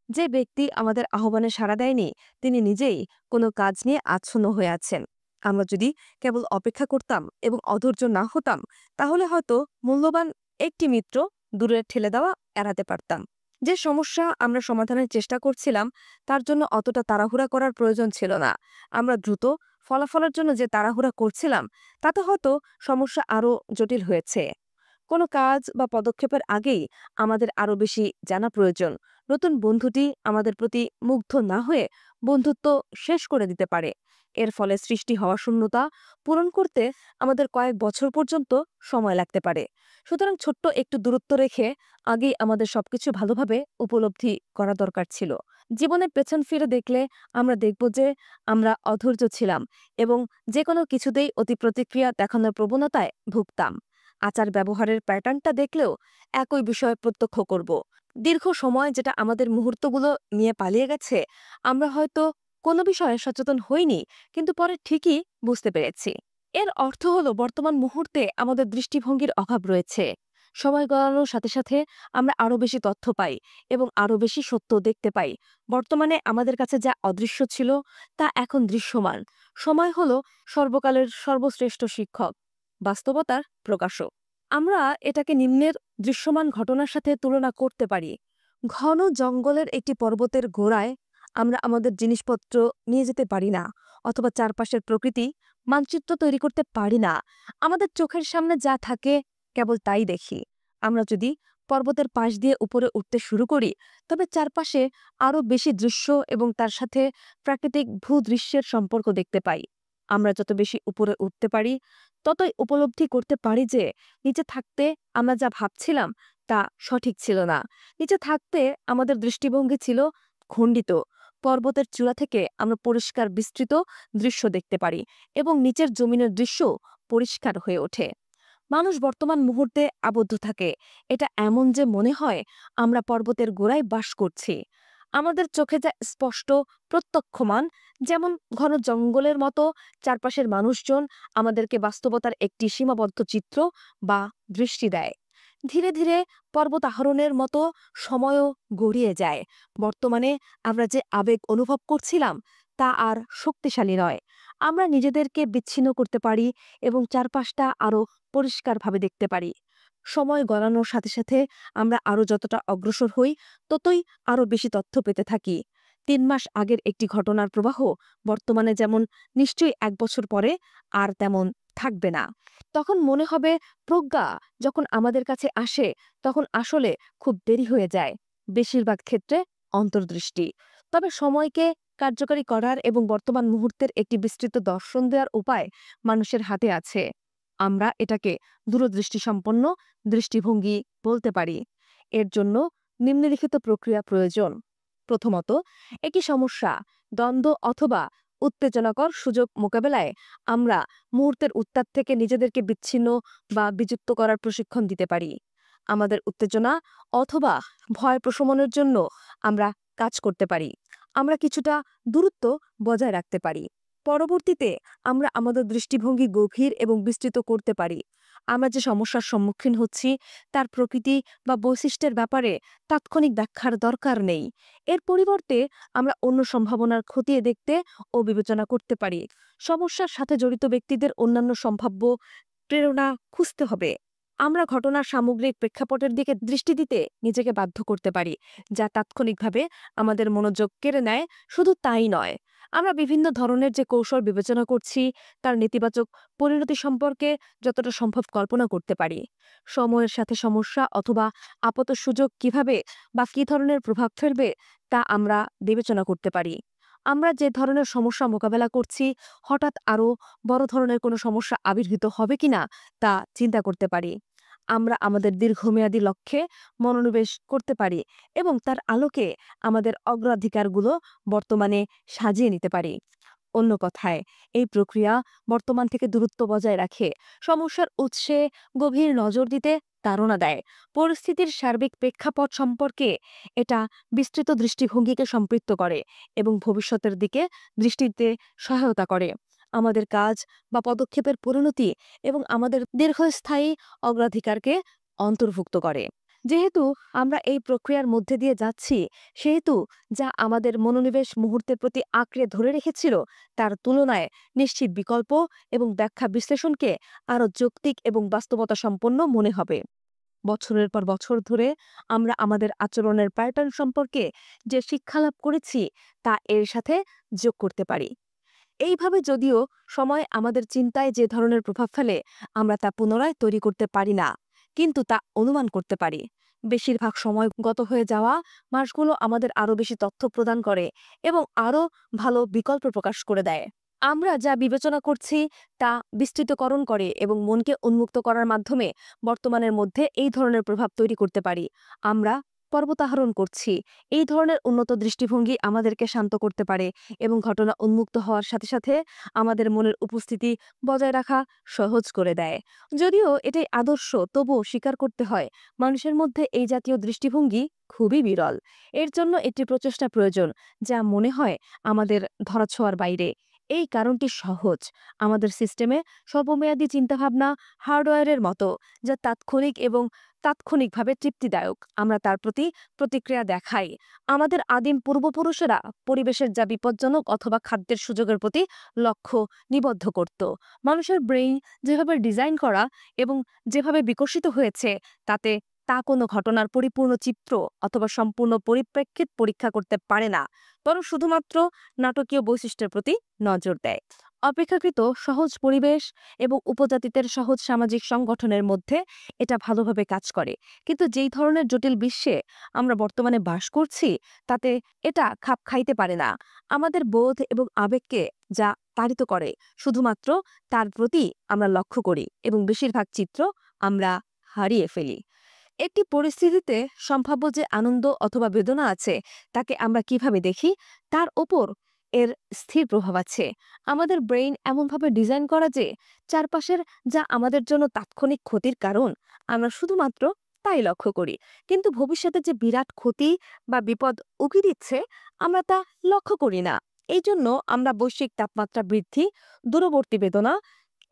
যে ব্যক্তি আমাদের আহ্বানে সাড়া দেয়নি তিনি নিজেই কোনো কাজ নিয়ে আচ্ছন্ন হয়ে আছেন। আমরা যদি কেবল অপেক্ষা করতাম এবং অধৈর্য না হতাম, তাহলে হয়তো মূল্যবান একটি মিত্র দূরে ঠেলে দেওয়া এড়াতে পারতাম। যে সমস্যা আমরা সমাধানের চেষ্টা করছিলাম তার জন্য অতটা তাড়াহুড়া করার প্রয়োজন ছিল না। আমরা দ্রুত ফলাফলের জন্য যে তাড়াহুড়া করছিলাম তাতে হয়তো সমস্যা আরও জটিল হয়েছে। কোনো কাজ বা পদক্ষেপের আগেই আমাদের আরও বেশি জানা প্রয়োজন। নতুন বন্ধুটি আমাদের প্রতি মুগ্ধ না হয়ে বন্ধুত্ব শেষ করে দিতে পারে। এর ফলে সৃষ্টি হওয়া শূন্যতা পূরণ করতে আমাদের কয়েক বছর পর্যন্ত সময় লাগতে পারে। সুতরাং ছোট্ট একটু দূরত্ব রেখে আগেই আমাদের সবকিছু ভালোভাবে উপলব্ধি করা দরকার ছিল। জীবনে পেছন ফিরে দেখলে আমরা দেখব যে আমরা অধৈর্য ছিলাম এবং যে কোনো কিছুতেই অতি প্রতিক্রিয়া দেখানোর প্রবণতায় ভুগতাম। আচার ব্যবহারের প্যাটার্নটা দেখলেও একই বিষয় প্রত্যক্ষ করব। দীর্ঘ সময় যেটা আমাদের মুহূর্তগুলো নিয়ে পালিয়ে গেছে, আমরা হয়তো কোনো বিষয়ে সচেতন হইনি, কিন্তু পরে ঠিকই বুঝতে পেরেছি। এর অর্থ হলো বর্তমান মুহূর্তে আমাদের দৃষ্টিভঙ্গির অভাব রয়েছে। সময় গড়ানোর সাথে সাথে আমরা আরও বেশি তথ্য পাই এবং আরও বেশি সত্য দেখতে পাই। বর্তমানে আমাদের কাছে যা অদৃশ্য ছিল তা এখন দৃশ্যমান। সময় হলো সর্বকালের সর্বশ্রেষ্ঠ শিক্ষক, বাস্তবতার প্রকাশক। আমরা এটাকে নিম্নের দৃশ্যমান ঘটনার সাথে তুলনা করতে পারি। ঘন জঙ্গলের একটি পর্বতের গোড়ায় আমরা আমাদের জিনিসপত্র নিয়ে যেতে পারি না, অথবা চারপাশের প্রকৃতি মানচিত্র তৈরি করতে পারি না। আমাদের চোখের সামনে যা থাকে কেবল তাই দেখি। আমরা যদি পর্বতের পাশ দিয়ে উপরে উঠতে শুরু করি, তবে চারপাশে আরও বেশি দৃশ্য এবং তার সাথে প্রাকৃতিক ভূদৃশ্যের সম্পর্ক দেখতে পাই। আমরা যত বেশি উপরে উঠতে পারি ততই উপলব্ধি করতে পারি যে নিচে থাকতে আমরা যা ভাবছিলাম তা সঠিক ছিল না। নিচে থাকতে আমাদের দৃষ্টিভঙ্গি ছিল খণ্ডিত। পর্বতের চূড়া থেকে আমরা পরিষ্কার বিস্তৃত দৃশ্য দেখতে পারি এবং নিচের জমিনের দৃশ্য পরিষ্কার হয়ে ওঠে। মানুষ বর্তমান মুহূর্তে আবদ্ধ থাকে। এটা এমন যে মনে হয় আমরা পর্বতের গোড়ায় বাস করছি। আমাদের চোখে যা স্পষ্ট প্রত্যক্ষমান, যেমন ঘন জঙ্গলের মতো, চারপাশের মানুষজন আমাদেরকে বাস্তবতার একটি সীমাবদ্ধ চিত্র বা দৃষ্টি দেয়। ধীরে ধীরে পর্বত আরোহণের মতো সময়ও গড়িয়ে যায়। বর্তমানে আমরা যে আবেগ অনুভব করছিলাম তা আর শক্তিশালী নয়। আমরা নিজেদেরকে বিচ্ছিন্ন করতে পারি এবং চারপাশটা আরো পরিষ্কারভাবে দেখতে পারি। সময় গড়ানোর সাথে সাথে আমরা আরো যতটা অগ্রসর হই, ততই আরো বেশি তথ্য পেতে থাকি। 3 মাস আগের একটি ঘটনার প্রবাহ বর্তমানে যেমন নিশ্চয়ই 1 বছর পরে আর তেমন থাকবে না। তখন মনে হবে প্রজ্ঞা যখন আমাদের কাছে আসে তখন আসলে খুব দেরি হয়ে যায়, বেশিরভাগ ক্ষেত্রে অন্তর্দৃষ্টি। তবে সময়কে কার্যকরী করার এবং বর্তমান মুহূর্তের একটি বিস্তৃত দর্শন দেওয়ার উপায় মানুষের হাতে আছে। আমরা এটাকে দূরদৃষ্টিসম্পন্ন দৃষ্টিভঙ্গি বলতে পারি। এর জন্য নিম্নলিখিত প্রক্রিয়া প্রয়োজন। প্রথমত, একটি সমস্যা, দ্বন্দ্ব অথবা উত্তেজনাকর সুযোগ মোকাবেলায় আমরা মুহূর্তের উত্তাপ থেকে নিজেদেরকে বিচ্ছিন্ন বা বিযুক্ত করার প্রশিক্ষণ দিতে পারি। আমাদের উত্তেজনা অথবা ভয় প্রশমনের জন্য আমরা কাজ করতে পারি। আমরা কিছুটা দূরত্ব বজায় রাখতে পারি। পরবর্তীতে আমরা আমাদের দৃষ্টিভঙ্গি গভীর এবং বিস্তৃত করতে পারি। আমরা যে সমস্যার সম্মুখীন হচ্ছি তার প্রকৃতি বা বৈশিষ্ট্যের ব্যাপারে তাৎক্ষণিক ব্যাখ্যার দরকার নেই। এর পরিবর্তে আমরা অন্য সম্ভাবনার খতিয়ে দেখতে ও বিবেচনা করতে পারি। সমস্যার সাথে জড়িত ব্যক্তিদের অন্যান্য সম্ভাব্য প্রেরণা খুঁজতে হবে। আমরা ঘটনার সামগ্রিক প্রেক্ষাপটের দিকে দৃষ্টি দিতে নিজেকে বাধ্য করতে পারি, যা তাৎক্ষণিকভাবে আমাদের মনোযোগ কেড়ে নেয়। শুধু তাই নয়, আমরা বিভিন্ন ধরনের যে কৌশল বিবেচনা করছি তার নেতিবাচক পরিণতি সম্পর্কে যতটা সম্ভব কল্পনা করতে পারি। সময়ের সাথে সমস্যা অথবা আপাত সুযোগ কিভাবে বা কী ধরনের প্রভাব ফেলবে তা আমরা বিবেচনা করতে পারি। আমরা যে ধরনের সমস্যা মোকাবেলা করছি হঠাৎ আরও বড় ধরনের কোনো সমস্যা আবির্ভূত হবে কিনা তা চিন্তা করতে পারি। আমরা আমাদের দীর্ঘমেয়াদী লক্ষ্যে মনোনিবেশ করতে পারি এবং তার আলোকে আমাদের অগ্রাধিকারগুলো বর্তমানে সাজিয়ে নিতে পারি। অন্য কথায়, এই প্রক্রিয়া বর্তমান থেকে দূরত্ব বজায় রাখে, সমস্যার উৎসে গভীর নজর দিতে তাড়না দেয়, পরিস্থিতির সার্বিক প্রেক্ষাপট সম্পর্কে এটা বিস্তৃত দৃষ্টিভঙ্গিকে সম্পৃক্ত করে এবং ভবিষ্যতের দিকে দৃষ্টি দিতে সহায়তা করে। আমাদের কাজ বা পদক্ষেপের পরিণতি এবং আমাদের দীর্ঘস্থায়ী অগ্রাধিকারকে অন্তর্ভুক্ত করে। যেহেতু আমরা এই প্রক্রিয়ার মধ্যে দিয়ে যাচ্ছি, সেহেতু যা আমাদের মনোনিবেশ মুহূর্তের প্রতি আঁকড়ে ধরে রেখেছিল তার তুলনায় নিশ্চিত বিকল্প এবং ব্যাখ্যা বিশ্লেষণকে আরও যৌক্তিক এবং বাস্তবতা সম্পন্ন মনে হবে। বছরের পর বছর ধরে আমরা আমাদের আচরণের প্যাটার্ন সম্পর্কে যে শিক্ষালাভ করেছি তা এর সাথে যোগ করতে পারি। এইভাবে যদিও সময় আমাদের চিন্তায় যে ধরনের প্রভাব ফেলে আমরা তা পুনরায় তৈরি করতে পারি না, কিন্তু তা অনুমান করতে পারি। বেশিরভাগ সময় গত হয়ে যাওয়া মাসগুলো আমাদের আরও বেশি তথ্য প্রদান করে এবং আরও ভালো বিকল্প প্রকাশ করে দেয়। আমরা যা বিবেচনা করছি তা বিস্তৃতকরণ করে এবং মনকে উন্মুক্ত করার মাধ্যমে বর্তমানের মধ্যে এই ধরনের প্রভাব তৈরি করতে পারি। আমরা পর্বতারোহণ করছি। এই ধরনের উন্নত দৃষ্টিভঙ্গি আমাদেরকে শান্ত করতে পারে এবং ঘটনা উন্মুক্ত হওয়ার সাথে সাথে আমাদের মনের উপস্থিতি বজায় রাখা সহজ করে দেয়। যদিও এটাই আদর্শ, তবুও স্বীকার করতে হয় মানুষের মধ্যে এই জাতীয় দৃষ্টিভঙ্গি খুবই বিরল। এর জন্য একটি প্রচেষ্টা প্রয়োজন যা মনে হয় আমাদের ধরাছোঁয়ার বাইরে। এই কারণটি সহজ। আমাদের সিস্টেমে স্বল্পমেয়াদী চিন্তাভাবনা হার্ডওয়্যারের মতো, যা তাৎক্ষণিকভাবে তৃপ্তিদায়ক। আমরা তার প্রতি প্রতিক্রিয়া দেখাই। আমাদের আদিম পূর্বপুরুষেরা পরিবেশের যা বিপজ্জনক অথবা খাদ্যের সুযোগের প্রতি লক্ষ্য নিবদ্ধ করত। মানুষের ব্রেইন যেভাবে ডিজাইন করা এবং যেভাবে বিকশিত হয়েছে তাতে তা কোনো ঘটনার পরিপূর্ণ চিত্র অথবা সম্পূর্ণ পরিপ্রেক্ষিত পরীক্ষা করতে পারে না, বরং শুধুমাত্র নাটকীয় বৈশিষ্ট্যের প্রতি নজর দেয়। অপেক্ষাকৃত সহজ পরিবেশ এবং উপজাতিদের সহজ সামাজিক সংগঠনের মধ্যে এটা ভালোভাবে কাজ করে, কিন্তু যেই ধরনের জটিল বিশ্বে আমরা বর্তমানে বাস করছি তাতে এটা খাপ খাইতে পারে না। আমাদের বোধ এবং আবেগকে যা তাড়িত করে শুধুমাত্র তার প্রতি আমরা লক্ষ্য করি এবং বেশিরভাগ চিত্র আমরা হারিয়ে ফেলি। একটি পরিস্থিতিতে সম্ভাব্য যে আনন্দ অথবা বেদনা আছে তাকে আমরা কিভাবে দেখি তার ওপর এর স্থির প্রভাব আছে। আমাদের ব্রেইন এমনভাবে ডিজাইন করা যে চারপাশের যা আমাদের জন্য তাৎক্ষণিক ক্ষতির কারণ আমরা শুধুমাত্র তাই লক্ষ্য করি, কিন্তু ভবিষ্যতে যে বিরাট ক্ষতি বা বিপদ উকি দিচ্ছে আমরা তা লক্ষ্য করি না। এই জন্য আমরা বৈশ্বিক তাপমাত্রা বৃদ্ধি, দূরবর্তী বেদনা,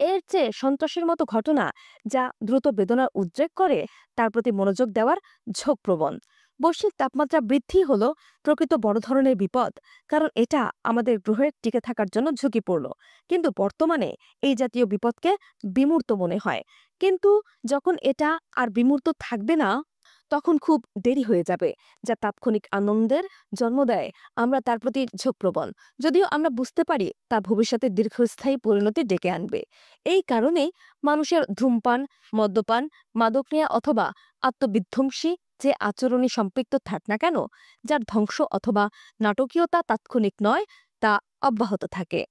এর চেয়ে সন্ত্রাসের মতো ঘটনা যা দ্রুত বেদনার উদ্রেক করে তার প্রতি মনোযোগ দেওয়ার ঝোঁকপ্রবণ। বৈশ্বিক তাপমাত্রা বৃদ্ধি হলো প্রকৃত বড় ধরনের বিপদ, কারণ এটা আমাদের গ্রহের টিকে থাকার জন্য ঝুঁকিপূর্ণ। কিন্তু বর্তমানে এই জাতীয় বিপদকে বিমূর্ত মনে হয়, কিন্তু যখন এটা আর বিমূর্ত থাকবে না, তখন খুব দেরি হয়ে যাবে, যা তাৎক্ষণিক আনন্দের জন্ম দেয়। আমরা তার প্রতি ঝোঁকপ্রবণ, যদিও আমরা বুঝতে পারি তা ভবিষ্যতে দীর্ঘস্থায়ী পরিণতি ডেকে আনবে। এই কারণেই মানুষের ধূমপান, মদ্যপান, মাদক নেওয়া অথবা আত্মবিধ্বংসী যে আচরণে সম্পৃক্ত থাক না কেন, যার ধ্বংস অথবা নাটকীয়তা তাৎক্ষণিক নয়, তা অব্যাহত থাকে।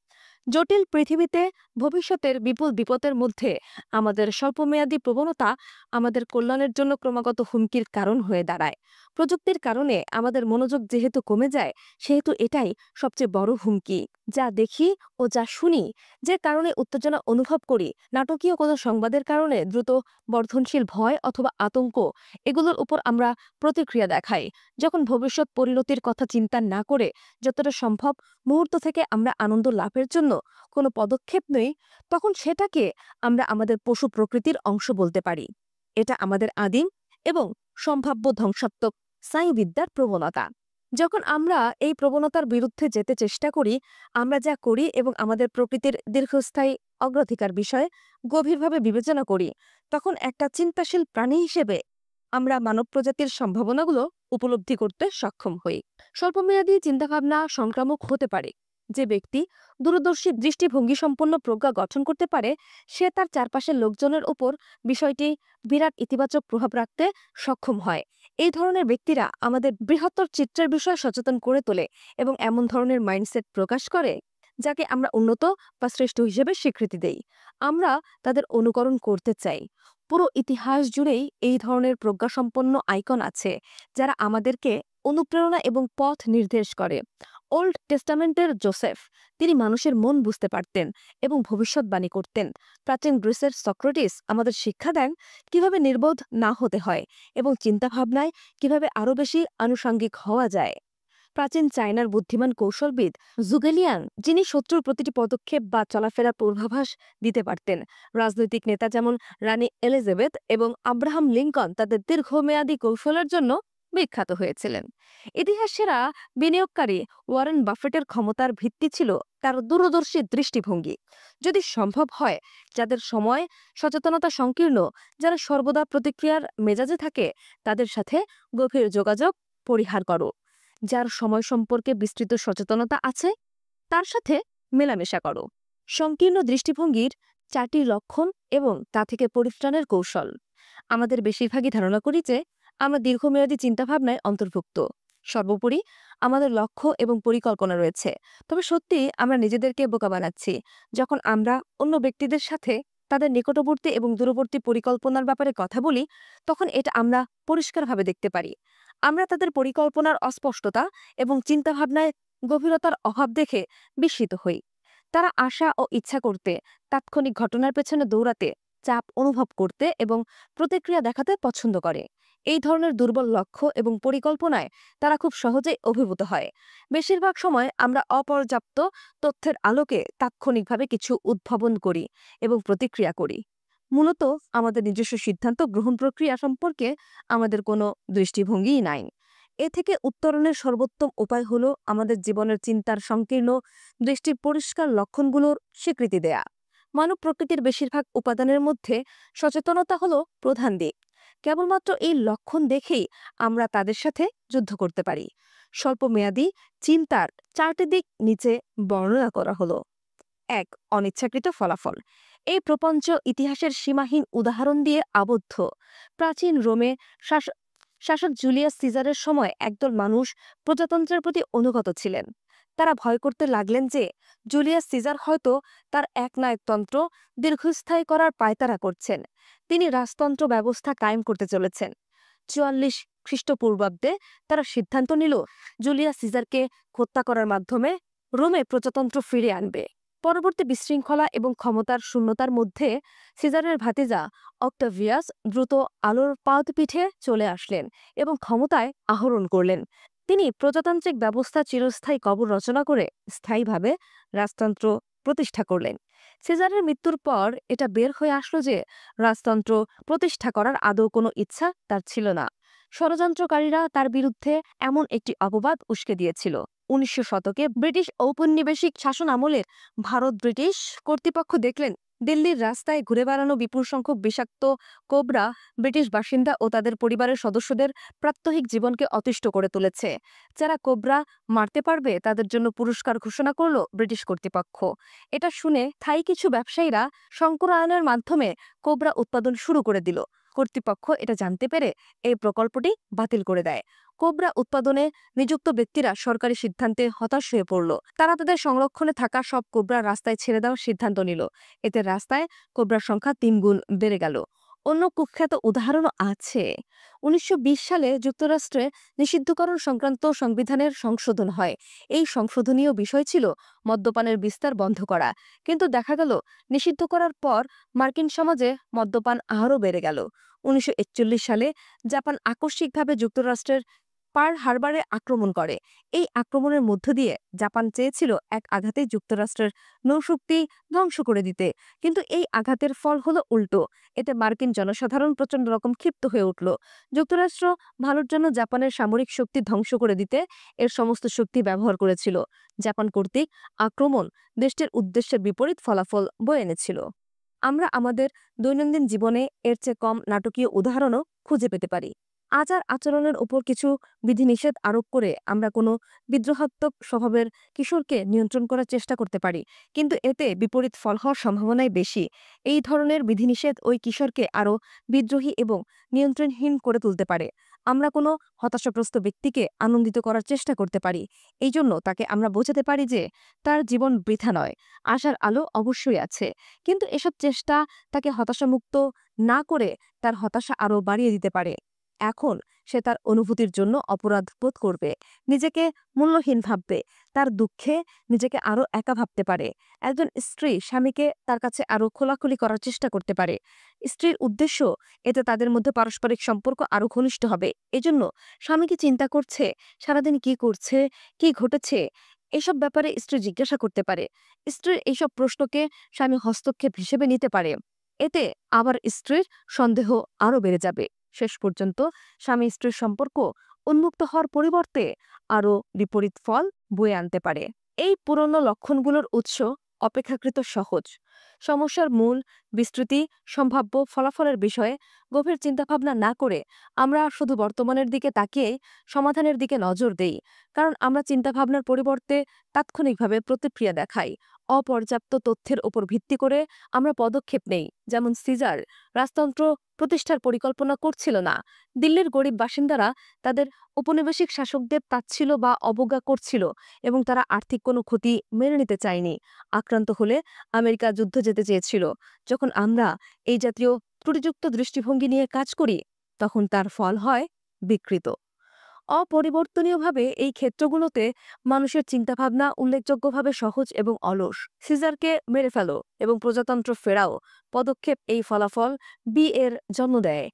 জটিল পৃথিবীতে ভবিষ্যতের বিপুল বিপদের মধ্যে আমাদের স্বল্পমেয়াদী প্রবণতা আমাদের কল্যাণের জন্য ক্রমাগত হুমকির কারণ হয়ে দাঁড়ায়। প্রযুক্তির কারণে আমাদের মনোযোগ যেহেতু কমে যায়, সেহেতু এটাই সবচেয়ে বড় হুমকি। যা দেখি ও যা শুনি, যে কারণে উত্তেজনা অনুভব করি, নাটকীয় কোনো সংবাদের কারণে দ্রুত বর্ধনশীল ভয় অথবা আতঙ্ক, এগুলোর উপর আমরা প্রতিক্রিয়া দেখাই। যখন ভবিষ্যৎ পরিণতির কথা চিন্তা না করে যতটা সম্ভব মুহূর্ত থেকে আমরা আনন্দ লাভের জন্য কোনো পদক্ষেপ নেই, তখন সেটাকে আমরা আমাদের পশু প্রকৃতির অংশ বলতে পারি। এটা আমাদের আদিম এবং সম্ভাব্য ধ্বংসাত্মক স্নায়ুবিদ্যার প্রবণতা। যখন আমরা এই প্রবণতার বিরুদ্ধে যেতে চেষ্টা করি, আমরা যা করি এবং আমাদের প্রকৃতির দীর্ঘস্থায়ী অগ্রাধিকার বিষয়ে গভীরভাবে বিবেচনা করি, তখন একটা চিন্তাশীল প্রাণী হিসেবে আমরা মানব প্রজাতির সম্ভাবনাগুলো উপলব্ধি করতে সক্ষম হই। স্বল্পমেয়াদী চিন্তাভাবনা সংক্রামক হতে পারে। যে ব্যক্তি দূরদর্শী দৃষ্টিভঙ্গি সম্পন্ন প্রজ্ঞা গঠন করতে পারে, সে তার চারপাশের লোকজনের উপর বিষয়টি বিরাট ইতিবাচক প্রভাব রাখতে সক্ষম হয়। এই ধরনের ব্যক্তিরা আমাদের বৃহত্তর চিত্রের বিষয়ে সচেতন করে তোলে এবং এমন ধরনের মাইন্ডসেট প্রকাশ করে যাকে আমরা উন্নত বা শ্রেষ্ঠ হিসেবে স্বীকৃতি দেই। আমরা তাদের অনুকরণ করতে চাই। পুরো ইতিহাস জুড়েই এই ধরনের প্রজ্ঞাসম্পন্ন আইকন আছে, যারা আমাদেরকে অনুপ্রেরণা এবং পথ নির্দেশ করে। ওল্ড টেস্টামেন্টের জোসেফ, তিনি মানুষের মন বুঝতে পারতেন এবং ভবিষ্যৎবাণী করতেন। প্রাচীন গ্রিসের সক্রেটিস আমাদের শিক্ষা দেন কিভাবে নির্বোধ না হতে হয় এবং চিন্তাভাবনায় কিভাবে আরও বেশি আনুষঙ্গিক হওয়া যায়। প্রাচীন চায়নার বুদ্ধিমান কৌশলবিদ জুগেলিয়াং, যিনি শত্রুর প্রতিটি পদক্ষেপ বা চলাফেরার পূর্বাভাস দিতে পারতেন। রাজনৈতিক নেতা যেমন রানী এলিজাবেথ এবং আব্রাহাম লিঙ্কন তাদের দীর্ঘমেয়াদী কৌশলের জন্য বিখ্যাত হয়েছিলেন। ইতিহাসেরা বিনিয়োগকারী ওয়ারেন বাফেটের ক্ষমতার ভিত্তি ছিল তার দূরদর্শী দৃষ্টিভঙ্গি। যদি সম্ভব হয়, যাদের সময় সচেতনতা সংকীর্ণ, যারা সর্বদা প্রতিক্রিয়ার মেজাজে থাকে, তাদের সাথে গভীর যোগাযোগ পরিহার করো। যার সময় সম্পর্কে বিস্তৃত সচেতনতা আছে, তার সাথে মেলামেশা করো। সংকীর্ণ দৃষ্টিভঙ্গির 4টি লক্ষণ এবং তা থেকে পরিত্রাণের কৌশল। আমাদের বেশিরভাগই ধারণা করি যে আমরা দীর্ঘমেয়াদী চিন্তাভাবনায় অন্তর্ভুক্ত। সর্বোপরি আমাদের লক্ষ্য এবং পরিকল্পনা রয়েছে, তবে সত্যি আমরা নিজেদেরকে বোকা বানাচ্ছি যখন আমরা অন্য ব্যক্তিদের সাথে তাদের নিকটবর্তী এবং দূরবর্তী পরিকল্পনার ব্যাপারে কথা বলি। তখন এটা আমরা পরিষ্কারভাবে দেখতে পারি। আমরা তাদের পরিকল্পনার অস্পষ্টতা এবং চিন্তাভাবনায় গভীরতার অভাব দেখে বিস্মিত হই। তারা আশা ও ইচ্ছা করতে, তাৎক্ষণিক ঘটনার পেছনে দৌড়াতে, চাপ অনুভব করতে এবং প্রতিক্রিয়া দেখাতে পছন্দ করে। এই ধরনের দুর্বল লক্ষ্য এবং পরিকল্পনায় তারা খুব সহজেই অভিভূত হয়। বেশিরভাগ সময় আমরা অপর্যাপ্ত তথ্যের আলোকে তাৎক্ষণিকভাবে কিছু উদ্ভাবন করি এবং প্রতিক্রিয়া করি। মূলত আমাদের নিজস্ব সিদ্ধান্ত গ্রহণ প্রক্রিয়া সম্পর্কে আমাদের কোনো দৃষ্টিভঙ্গিই নাই। এ থেকে উত্তরণের সর্বোত্তম উপায় হলো আমাদের জীবনের চিন্তার সংকীর্ণ দৃষ্টির পরিষ্কার লক্ষণগুলোর স্বীকৃতি দেয়া। মানব প্রকৃতির বেশিরভাগ উপাদানের মধ্যে সচেতনতা হলো প্রধান দিক। কেবলমাত্র এই লক্ষণ দেখেই আমরা তাদের সাথে যুদ্ধ করতে পারি। স্বল্পমেয়াদী চিন্তার 4টি দিক নিচে বর্ণনা করা হলো। 1. অনিচ্ছাকৃত ফলাফল। এই প্রপঞ্চ ইতিহাসের সীমাহীন উদাহরণ দিয়ে আবদ্ধ। প্রাচীন রোমে শাসক জুলিয়াস সিজারের সময় একদল মানুষ প্রজাতন্ত্রের প্রতি অনুগত ছিলেন। তারা ভয় করতে লাগলেন যে জুলিয়াস সিজার হয়তো তার একনায়কতন্ত্র দীর্ঘস্থায়ী করার পায়তারা করছেন। তিনি রাজতন্ত্র ব্যবস্থা কায়েম করতে চলেছেন। 44 খ্রিস্টপূর্বাব্দে তারা সিদ্ধান্ত নিল জুলিয়াস সিজারকে হত্যা করার মাধ্যমে রোমে প্রজাতন্ত্র ফিরে আনবে। পরবর্তী বিশৃঙ্খলা এবং ক্ষমতার শূন্যতার মধ্যে সিজারের ভাতিজা অক্টাভিয়াস দ্রুত আলোর পাদপীঠে চলে আসলেন এবং ক্ষমতায় আহরণ করলেন। তিনি প্রজাতান্ত্রিক ব্যবস্থা চিরস্থায়ী কবর রচনা করে স্থায়ীভাবে রাজতন্ত্র প্রতিষ্ঠা করলেন। সিজারের মৃত্যুর পর এটা বের হয়ে আসলো যে রাজতন্ত্র প্রতিষ্ঠা করার আদৌ কোনো ইচ্ছা তার ছিল না। ষড়যন্ত্রকারীরা তার বিরুদ্ধে এমন একটি অপবাদ উস্কে দিয়েছিল। ১৯০০ শতকে ব্রিটিশ ঔপনিবেশিক শাসন আমলের ভারত ব্রিটিশ কর্তৃপক্ষ দেখলেন দিল্লির রাস্তায় ঘুরে বেড়ানো বিপুল সংখ্যক বিষাক্ত কোবরা ব্রিটিশ বাসিন্দা ও তাদের পরিবারের সদস্যদের প্রাত্যহিক জীবনকে অতিষ্ঠ করে তুলেছে। যারা কোবরা মারতে পারবে তাদের জন্য পুরস্কার ঘোষণা করল ব্রিটিশ কর্তৃপক্ষ। এটা শুনে থাই কিছু ব্যবসায়ীরা সংকরায়নের মাধ্যমে কোবরা উৎপাদন শুরু করে দিল। কর্তৃপক্ষ এটা জানতে পেরে এই প্রকল্পটি বাতিল করে দেয়। কোবরা উৎপাদনে নিযুক্ত ব্যক্তিরা সরকারি সিদ্ধান্তে হতাশ হয়ে পড়ল। তারা তাদের সংরক্ষণে থাকা সব কোবরা রাস্তায় ছেড়ে দেওয়ার সিদ্ধান্ত নিল। এতে রাস্তায় কোবরার সংখ্যা ৩ গুণ বেড়ে গেল। অন্য কুখ্যাত উদাহরণও আছে। ১৯২০ সালে যুক্তরাষ্ট্রে নিষিদ্ধকরণ সংক্রান্ত সংবিধানের সংশোধন হয়। এই সংশোধনীয় বিষয় ছিল মদ্যপানের বিস্তার বন্ধ করা। কিন্তু দেখা গেল নিষিদ্ধ করার পর মার্কিন সমাজে মদ্যপান আরও বেড়ে গেল। ১৯৪১ সালে জাপান আকস্মিকভাবে যুক্তরাষ্ট্রের পার্ল হারবারে আক্রমণ করে। এই আক্রমণের মধ্য দিয়ে জাপান চেয়েছিল এক আঘাতে যুক্তরাষ্ট্রের নৌশক্তি ধ্বংস করে দিতে, কিন্তু এই আঘাতের ফল হলো উল্টো। এতে মার্কিন জনসাধারণ প্রচণ্ড রকম ক্ষিপ্ত হয়ে উঠল। যুক্তরাষ্ট্র ভালোর জন্য জাপানের সামরিক শক্তি ধ্বংস করে দিতে এর সমস্ত শক্তি ব্যবহার করেছিল। জাপান কর্তৃক আক্রমণ দেশটির উদ্দেশ্যের বিপরীত ফলাফল বয়ে এনেছিল। আমরা আমাদের দৈনন্দিন জীবনে এর চেয়ে কম নাটকীয় উদাহরণও খুঁজে পেতে পারি। আচার আচরণের উপর কিছু বিধিনিষেধ আরোপ করে আমরা কোনো বিদ্রোহাত্মক স্বভাবের কিশোরকে নিয়ন্ত্রণ করার চেষ্টা করতে পারি, কিন্তু এতে বিপরীত ফল হওয়ার সম্ভাবনাই বেশি। এই ধরনের বিধিনিষেধ ওই কিশোরকে আরও বিদ্রোহী এবং নিয়ন্ত্রণহীন করে তুলতে পারে। আমরা কোনো হতাশাগ্রস্ত ব্যক্তিকে আনন্দিত করার চেষ্টা করতে পারি। এই জন্য তাকে আমরা বোঝাতে পারি যে তার জীবন বৃথা নয়, আশার আলো অবশ্যই আছে। কিন্তু এসব চেষ্টা তাকে হতাশামুক্ত না করে তার হতাশা আরও বাড়িয়ে দিতে পারে। এখন সে তার অনুভূতির জন্য অপরাধ বোধ করবে, নিজেকে মূল্যহীন ভাববে, তার দুঃখে নিজেকে আরও একা ভাবতে পারে। একজন স্ত্রী স্বামীকে তার কাছে আরও খোলাখুলি করার চেষ্টা করতে পারে। স্ত্রীর উদ্দেশ্য এতে তাদের মধ্যে পারস্পরিক সম্পর্ক আরও ঘনিষ্ঠ হবে। এজন্য স্বামীকে চিন্তা করছে, সারাদিন কি করছে, কি ঘটেছে, এসব ব্যাপারে স্ত্রী জিজ্ঞাসা করতে পারে। স্ত্রীর এইসব প্রশ্নকে স্বামী হস্তক্ষেপ হিসেবে নিতে পারে। এতে আবার স্ত্রীর সন্দেহ আরও বেড়ে যাবে। শেষ পর্যন্ত স্বামী স্ত্রীর সম্পর্ক উন্মুক্ত হওয়ার পরিবর্তে আরও বিপরীত ফল বয়ে আনতে পারে। এই পুরনো লক্ষণগুলোর উৎস অপেক্ষাকৃত সহজ। সমস্যার মূল বিস্তৃতি, সম্ভাব্য ফলাফলের বিষয়ে গভীর চিন্তাভাবনা না করে আমরা শুধু বর্তমানের দিকে তাকিয়ে সমাধানের দিকে নজর দেই। কারণ আমরা চিন্তাভাবনার পরিবর্তে তাৎক্ষণিকভাবে প্রতিক্রিয়া দেখাই। অপর্যাপ্ত তথ্যের উপর ভিত্তি করে আমরা পদক্ষেপ নেই। যেমন সিজার রাজতন্ত্র প্রতিষ্ঠার পরিকল্পনা করছিল না। দিল্লির গরিব বাসিন্দারা তাদের ঔপনিবেশিক শাসকদের তাচ্ছিল্য বা অবজ্ঞা করছিল এবং তারা আর্থিক কোনো ক্ষতি মেনে নিতে চায়নি। আক্রান্ত হলে আমেরিকা যুদ্ধ যেতে চেয়েছিল। যখন আমরা এই জাতীয় ত্রুটিযুক্ত দৃষ্টিভঙ্গি নিয়ে কাজ করি, তখন তার ফল হয় বিকৃত। অপরিবর্তনীয়ভাবে এই ক্ষেত্রগুলোতে মানুষের চিন্তাভাবনা উল্লেখযোগ্যভাবে সহজ এবং অলস। সিজারকে মেরে ফেলো এবং প্রজাতন্ত্র ফেরাও পদক্ষেপ এই ফলাফল বি এর জন্ম দেয়।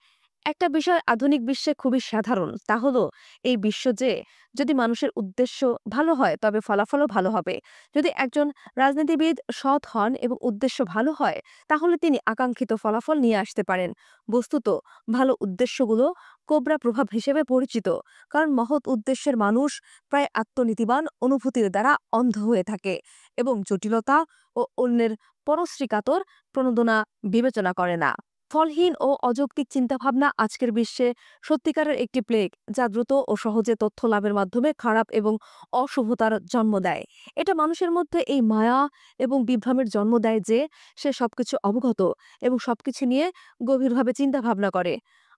একটা বিষয় আধুনিক বিশ্বে খুবই সাধারণ, তা হলো এই বিশ্ব যে যদি মানুষের উদ্দেশ্য ভালো হয় তবে ফলাফলও ভালো হবে। যদি একজন রাজনীতিবিদ সৎ হন এবং উদ্দেশ্য ভালো হয়, তাহলে তিনি আকাঙ্ক্ষিত ফলাফল নিয়ে আসতে পারেন। বস্তুত ভালো উদ্দেশ্যগুলো কোবরা প্রভাব হিসেবে পরিচিত, কারণ মহৎ উদ্দেশ্যের মানুষ প্রায় আত্মনীতিবান অনুভূতির দ্বারা অন্ধ হয়ে থাকে এবং জটিলতা ও অন্যের পরশ্রীকাতর প্রণোদনা বিবেচনা করে না। ফলহীন ও অযৌক্তিক চিন্তাভাবনা আজকের বিশ্বে সত্যিকারের একটি প্লেগ, যা দ্রুত ও সহজে তথ্য লাভের মাধ্যমে খারাপ এবং অশুভতার জন্ম দেয়। এটা মানুষের মধ্যে এই মায়া এবং বিভ্রমের জন্ম দেয় যে সে সবকিছু অবগত এবং সবকিছু নিয়ে গভীরভাবে চিন্তাভাবনা করে।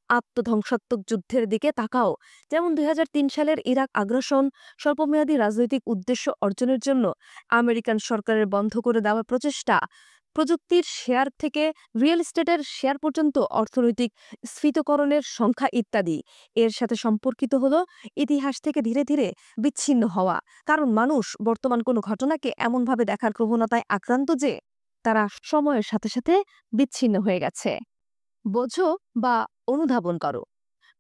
আত্মধ্বংসাত্মক যুদ্ধের দিকে তাকাও। যেমন ২০০৩ সালের ইরাক আগ্রাসন স্বল্পমেয়াদী রাজনৈতিক উদ্দেশ্য অর্জনের জন্য আমেরিকান সরকারের বন্ধ করে দেওয়ার প্রচেষ্টা, প্রযুক্তির শেয়ার থেকে রিয়েল এস্টেটের শেয়ার পর্যন্ত অর্থনৈতিক স্ফীতকরণের সংখ্যা ইত্যাদি এর সাথে সম্পর্কিত হলো ইতিহাস থেকে ধীরে ধীরে বিচ্ছিন্ন হওয়া। কারণ মানুষ বর্তমান কোনো ঘটনাকে এমনভাবে দেখার প্রবণতায় আক্রান্ত যে তারা সময়ের সাথে সাথে বিচ্ছিন্ন হয়ে গেছে। বোঝো বা অনুধাবন করো।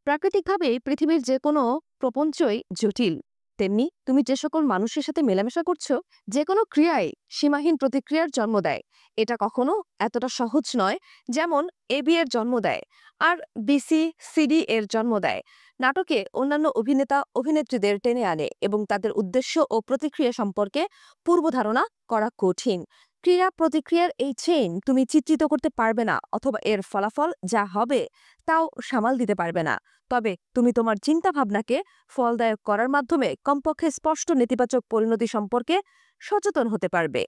প্রাকৃতিকভাবে পৃথিবীর যে কোনো প্রপঞ্চই জটিল। তেমনি তুমি যে সকল মানুষের সাথে মেলামেশা করছো, যে কোনো ক্রিয়াই সীমাহীন প্রতিক্রিয়ার জন্ম দেয়। এটা কখনো এতটা সহজ নয় যেমন এবি এর জন্ম দেয় আর বিসি সিডি এর জন্ম দেয়। নাটকে অন্যান্য অভিনেতা অভিনেত্রীদের টেনে আনে এবং তাদের উদ্দেশ্য ও প্রতিক্রিয়া সম্পর্কে পূর্বধারণা করা কঠিন। ক্রিয়া প্রতিক্রিয়ার এই চেইন তুমি চিত্রিত করতে পারবে না, অথবা এর ফলাফল যা হবে তাও সামাল দিতে পারবে না। তবে তুমি তোমার চিন্তা ভাবনাকে ফলদায়ক করার মাধ্যমে কমপক্ষে স্পষ্ট নেতিবাচক পরিণতি সম্পর্কে সচেতন হতে পারবে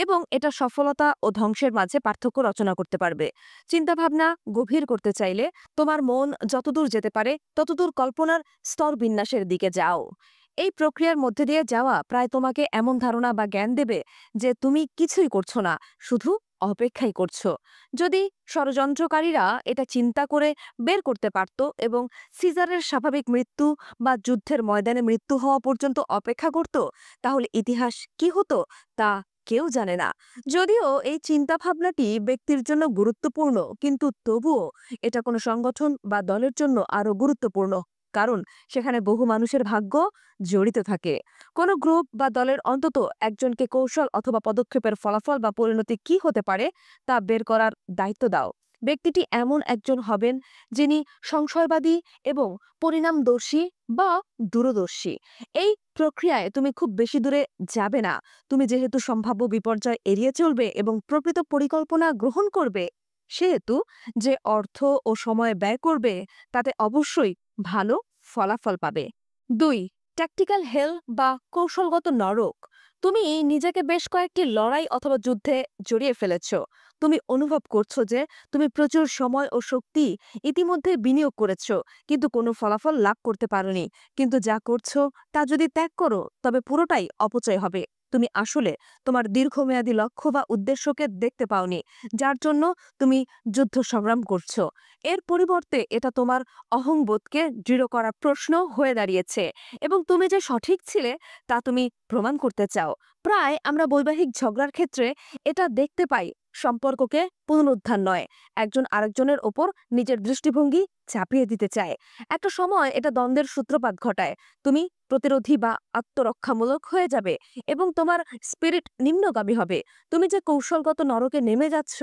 এবং এটা সফলতা ও ধ্বংসের মাঝে পার্থক্য রচনা করতে পারবে। চিন্তাভাবনা গভীর করতে চাইলে তোমার মন যতদূর যেতে পারে ততদূর কল্পনার স্তর বিন্যাসের দিকে যাও। এই প্রক্রিয়ার মধ্যে দিয়ে যাওয়া প্রায় তোমাকে এমন ধারণা বা জ্ঞান দেবে যে তুমি কিছুই করছো না, শুধু অপেক্ষাই করছো। যদি ষড়যন্ত্রকারীরা এটা চিন্তা করে বের করতে পারত এবং সিজারের স্বাভাবিক মৃত্যু বা যুদ্ধের ময়দানে মৃত্যু হওয়া পর্যন্ত অপেক্ষা করত, তাহলে ইতিহাস কি হতো তা কেউ জানে না। যদিও এই চিন্তাভাবনাটি ব্যক্তির জন্য গুরুত্বপূর্ণ, কিন্তু তবুও এটা কোনো সংগঠন বা দলের জন্য আরো গুরুত্বপূর্ণ, কারণ সেখানে বহু মানুষের ভাগ্য জড়িত থাকে। কোনো গ্রুপ বা দলের অন্তত একজনকে কৌশল অথবা পদক্ষেপের ফলাফল বা পরিণতি কি হতে পারে তা বের করার দায়িত্ব দাও। ব্যক্তিটি এমন একজন হবেন যিনি সংশয়বাদী এবং পরিণামদর্শী বা দূরদর্শী। এই প্রক্রিয়ায় তুমি খুব বেশি দূরে যাবে না। তুমি যেহেতু সম্ভাব্য বিপর্যয় এড়িয়ে চলবে এবং প্রকৃত পরিকল্পনা গ্রহণ করবে, সেহেতু যে অর্থ ও সময় ব্যয় করবে তাতে অবশ্যই ভালো ফলাফল পাবে। ২. ট্যাকটিক্যাল হেল বা কৌশলগত নরক। তুমি নিজেকে বেশ কয়েকটি লড়াই অথবা যুদ্ধে জড়িয়ে ফেলেছ। তুমি অনুভব করছো যে তুমি প্রচুর সময় ও শক্তি ইতিমধ্যে বিনিয়োগ করেছ, কিন্তু কোনো ফলাফল লাভ করতে পারোনি। কিন্তু যা করছো তা যদি ত্যাগ করো তবে পুরোটাই অপচয় হবে। তুমি আসলে তোমার দীর্ঘমেয়াদী লক্ষ্য বা উদ্দেশ্যকে দেখতে পাওনি, যার জন্য তুমি যুদ্ধ সংগ্রাম করছো। এর পরিবর্তে এটা তোমার অহংবোধকে দৃঢ় করা প্রশ্ন হয়ে দাঁড়িয়েছে এবং তুমি যে সঠিক ছিলে তা তুমি প্রমাণ করতে চাও। প্রায় আমরা বৈবাহিক ঝগড়ার ক্ষেত্রে এটা দেখতে পাই। সম্পর্ককে পুনরুদ্ধার নয়, একজন আরেকজনের ওপর নিজের দৃষ্টিভঙ্গি চাপিয়ে দিতে চায়। একটা সময় এটা দ্বন্দ্বের সূত্রপাত ঘটায়। তুমি প্রতিরোধী বা আত্মরক্ষামূলক হয়ে যাবে এবং তোমার স্পিরিট নিম্নগামী হবে। তুমি যে কৌশলগত নরকে নেমে যাচ্ছ,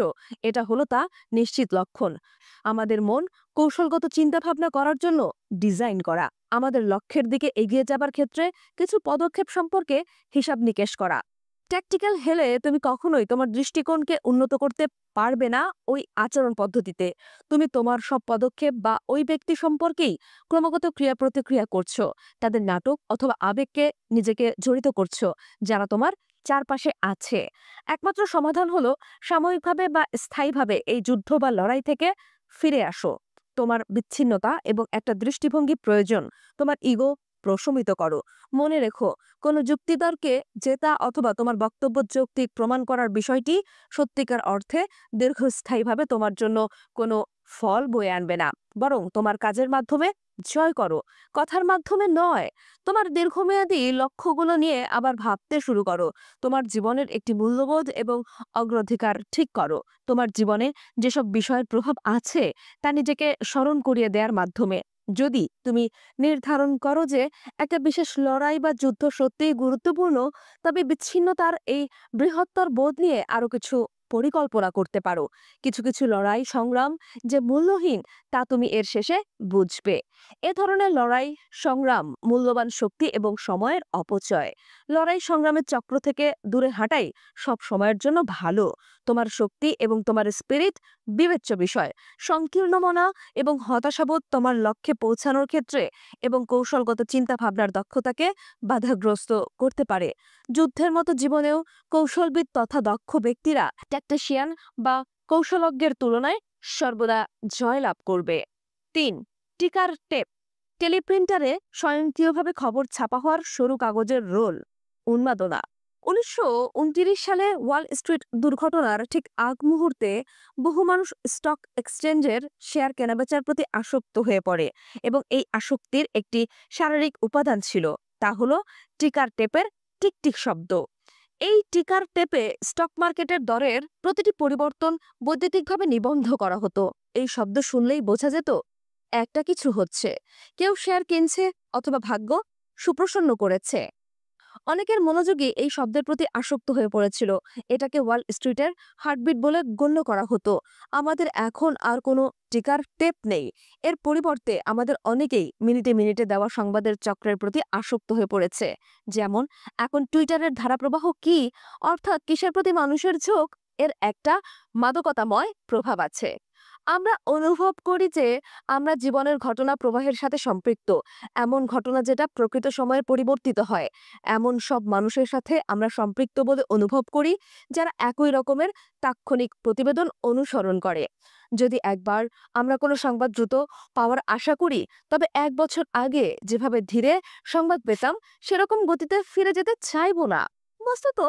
এটা হলো তা নিশ্চিত লক্ষণ। আমাদের মন কৌশলগত চিন্তাভাবনা করার জন্য ডিজাইন করা। আমাদের লক্ষ্যের দিকে এগিয়ে যাবার ক্ষেত্রে কিছু পদক্ষেপ সম্পর্কে হিসাব নিকেশ করা। ট্যাকটিক্যাল হেলে তুমি কখনোই তোমার দৃষ্টিকোণকে উন্নত করতে পারবে না ওই আচরণ পদ্ধতিতে। তুমি তোমার সব পদক্ষেপ বা ওই ব্যক্তি সম্পর্কেই ক্রমাগত ক্রিয়া প্রতিক্রিয়া করছো, তাদের নাটক অথবা আবেগকে নিজেকে জড়িত করছো যারা তোমার চারপাশে আছে। একমাত্র সমাধান হলো সাময়িকভাবে বা স্থায়ীভাবে এই যুদ্ধ বা লড়াই থেকে ফিরে আসো। তোমার বিচ্ছিন্নতা এবং একটা দৃষ্টিভঙ্গি প্রয়োজন। তোমার ইগো প্রশমিত করো। মনে রেখো, কোনো যুক্তিতর্কে জেতা অথবা তোমার বক্তব্য যৌক্তিক প্রমাণ করার বিষয়টি সত্যিকার অর্থে দীর্ঘস্থায়ীভাবে তোমার জন্য কোনো ফল বয়ে আনবে না, বরং তোমার কাজের মাধ্যমে জয় করো, কথার মাধ্যমে নয়। তোমার দীর্ঘমেয়াদী লক্ষ্যগুলো নিয়ে আবার ভাবতে শুরু করো। তোমার জীবনের একটি মূল্যবোধ এবং অগ্রাধিকার ঠিক করো। তোমার জীবনে যেসব বিষয়ের প্রভাব আছে তা নিজেকে স্মরণ করিয়ে দেওয়ার মাধ্যমে। যদি তুমি নির্ধারণ করো যে একটা বিশেষ লড়াই বা যুদ্ধ সত্যিই গুরুত্বপূর্ণ, তবে বিচ্ছিন্নতার এই বৃহত্তর বোধ নিয়ে আরো কিছু পরিকল্পনা করতে পারো। কিছু কিছু লড়াই সংগ্রাম যে মূল্যহীন তা তুমি এর শেষে বুঝবে। এ ধরনের লড়াই সংগ্রাম মূল্যবান শক্তি এবং সময়ের অপচয়। লড়াই সংগ্রামের চক্র থেকে দূরে হাঁটাই সব সময়ের জন্য ভালো। তোমার শক্তি এবং তোমার স্পিরিট বিবেচ্য বিষয়। সংকীর্ণ মনা এবং হতাশাবোধ তোমার লক্ষ্যে পৌঁছানোর ক্ষেত্রে এবং কৌশলগত চিন্তা ভাবনার দক্ষতাকে বাধাগ্রস্ত করতে পারে। যুদ্ধের মতো জীবনেও কৌশলবিদ তথা দক্ষ ব্যক্তিরা ট্যাকটিশিয়ান বা কৌশলজ্ঞের তুলনায় সর্বদা জয়লাভ করবে। ৩. টিকার টেপ। টেলিপ্রিন্টারে স্বয়ংক্রিয়ভাবে খবর ছাপা হওয়ার সরু কাগজের রোল। উন্মাদনা। ১৯২৯ সালে ওয়াল স্ট্রিট দুর্ঘটনার ঠিক আগ মুহূর্তে বহু মানুষ স্টক এক্সচেঞ্জের শেয়ার কেনাবেচার প্রতি আসক্ত হয়ে পড়ে এবং এই আসক্তির একটি শারীরিক উপাদান ছিল, তা হলো টিকার টেপের টিকটিক শব্দ। এই টিকার টেপে স্টক মার্কেটের দরের প্রতিটি পরিবর্তন বৈদ্যুতিকভাবে নিবন্ধ করা হতো। এই শব্দ শুনলেই বোঝা যেত একটা কিছু হচ্ছে। কেউ শেয়ার কিনছে অথবা ভাগ্য সুপ্রসন্ন করেছে। অনেকের মনোযোগী এই শব্দের প্রতি আসক্ত হয়ে পড়েছিল। এটাকে ওয়াল স্ট্রিটের হার্টবিট বলে গণ্য করা হতো। আমাদের এখন আর কোনো টিকার টেপ নেই। এর পরিবর্তে আমাদের অনেকেই মিনিটে মিনিটে দেওয়া সংবাদের চক্রের প্রতি আসক্ত হয়ে পড়েছে। যেমন এখন টুইটারের ধারাপ্রবাহ কি, অর্থাৎ কিসের প্রতি মানুষের ঝোঁক, এর একটা মাদকতাময় প্রভাব আছে। আমরা অনুভব করি যে আমরা জীবনের ঘটনা প্রবাহের সাথে সম্পৃক্ত, এমন ঘটনা যেটা প্রকৃত সময়ে পরিবর্তিত হয়। এমন সব মানুষের সাথে আমরা সম্পৃক্ত বলে অনুভব করি যারা একই রকমের তাৎক্ষণিক প্রতিবেদন অনুসরণ করে। যদি একবার আমরা কোনো সংবাদ দ্রুত পাওয়ার আশা করি, তবে 1 বছর আগে যেভাবে ধীরে সংবাদ পেতাম সেরকম গতিতে ফিরে যেতে চাইবো না। বস্তুত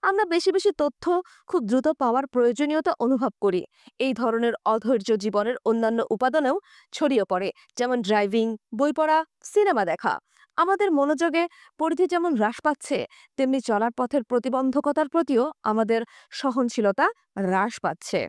আমরা বেশি বেশি তথ্য খুব দ্রুত পাওয়ার প্রয়োজনীয়তা অনুভব করি। এই ধরনের অধৈর্য জীবনের অন্যান্য উপাদানেও ছড়িয়ে পড়ে, যেমন ড্রাইভিং, বই পড়া, সিনেমা দেখা। আমাদের মনোযোগে পরিধি যেমন হ্রাস পাচ্ছে, তেমনি চলার পথের প্রতিবন্ধকতার প্রতিও আমাদের সহনশীলতা হ্রাস পাচ্ছে।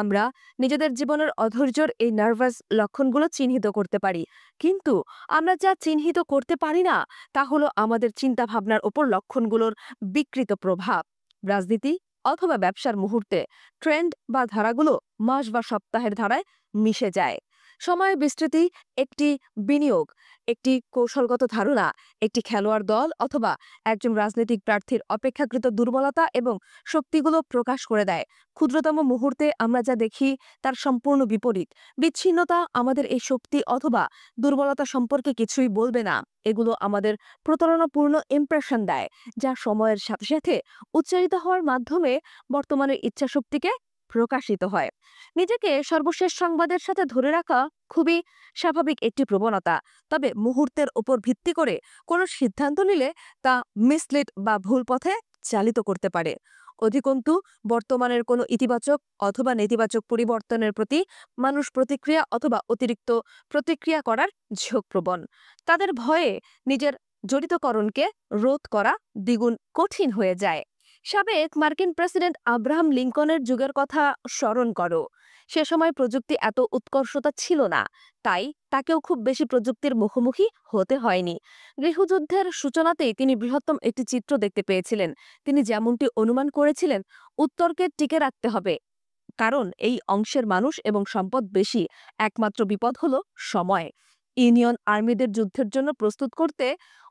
আমরা নিজেদের জীবনের অধৈর্যের এই নার্ভাস লক্ষণগুলো চিহ্নিত করতে পারি, কিন্তু আমরা যা চিহ্নিত করতে পারি না তা হলো আমাদের চিন্তা ভাবনার ওপর লক্ষণগুলোর বিকৃত প্রভাব। রাজনীতি অথবা ব্যবসার মুহূর্তে ট্রেন্ড বা ধারাগুলো মাস বা সপ্তাহের ধারায় মিশে যায়। সময়ের বিস্তৃতি একটি বিনিয়োগ, একটি কৌশলগত ধারণা, একটি খেলোয়াড় দল অথবা একজন রাজনৈতিক প্রার্থীর অপেক্ষাকৃত দুর্বলতা এবং শক্তিগুলো প্রকাশ করে দেয়। ক্ষুদ্রতম মুহূর্তে আমরা যা দেখি তার সম্পূর্ণ বিপরীত। বিচ্ছিন্নতা আমাদের এই শক্তি অথবা দুর্বলতা সম্পর্কে কিছুই বলবে না। এগুলো আমাদের প্রতারণাপূর্ণ ইমপ্রেশন দেয়, যা সময়ের সাথে সাথে উচ্চারিত হওয়ার মাধ্যমে বর্তমানের ইচ্ছাশক্তিকে প্রকাশিত হয়। নিজেকে সর্বশেষ সংবাদের সাথে ধরে রাখা খুবই স্বাভাবিক একটি প্রবণতা, তবে মুহূর্তের উপর ভিত্তি করে কোনো সিদ্ধান্ত নিলে তা মিসলিড বা ভুল পথে চালিত করতে পারে। অধিকন্তু বর্তমানের কোনো ইতিবাচক অথবা নেতিবাচক পরিবর্তনের প্রতি মানুষ প্রতিক্রিয়া অথবা অতিরিক্ত প্রতিক্রিয়া করার ঝোঁকপ্রবণ। তাদের ভয়ে নিজের জড়িতকরণকে রোধ করা দ্বিগুণ কঠিন হয়ে যায়। সাবেক মার্কিন প্রেসিডেন্ট আব্রাহাম লিঙ্কনের যুগের কথা স্মরণ করো। সে সময় প্রযুক্তি এত উৎকর্ষতা ছিল না, তাই তাকেও খুব বেশি প্রযুক্তির মুখোমুখি হতে হয়নি। গৃহযুদ্ধের সূচনাতেই তিনি বৃহত্তম একটি চিত্র দেখতে পেয়েছিলেন। তিনি যেমনটি অনুমান করেছিলেন, উত্তরকে টিকে রাখতে হবে, কারণ এই অংশের মানুষ এবং সম্পদ বেশি। একমাত্র বিপদ হলো সময়। ইউনিয়ন আর্মিদের যুদ্ধের জন্য প্রস্তুত করতে,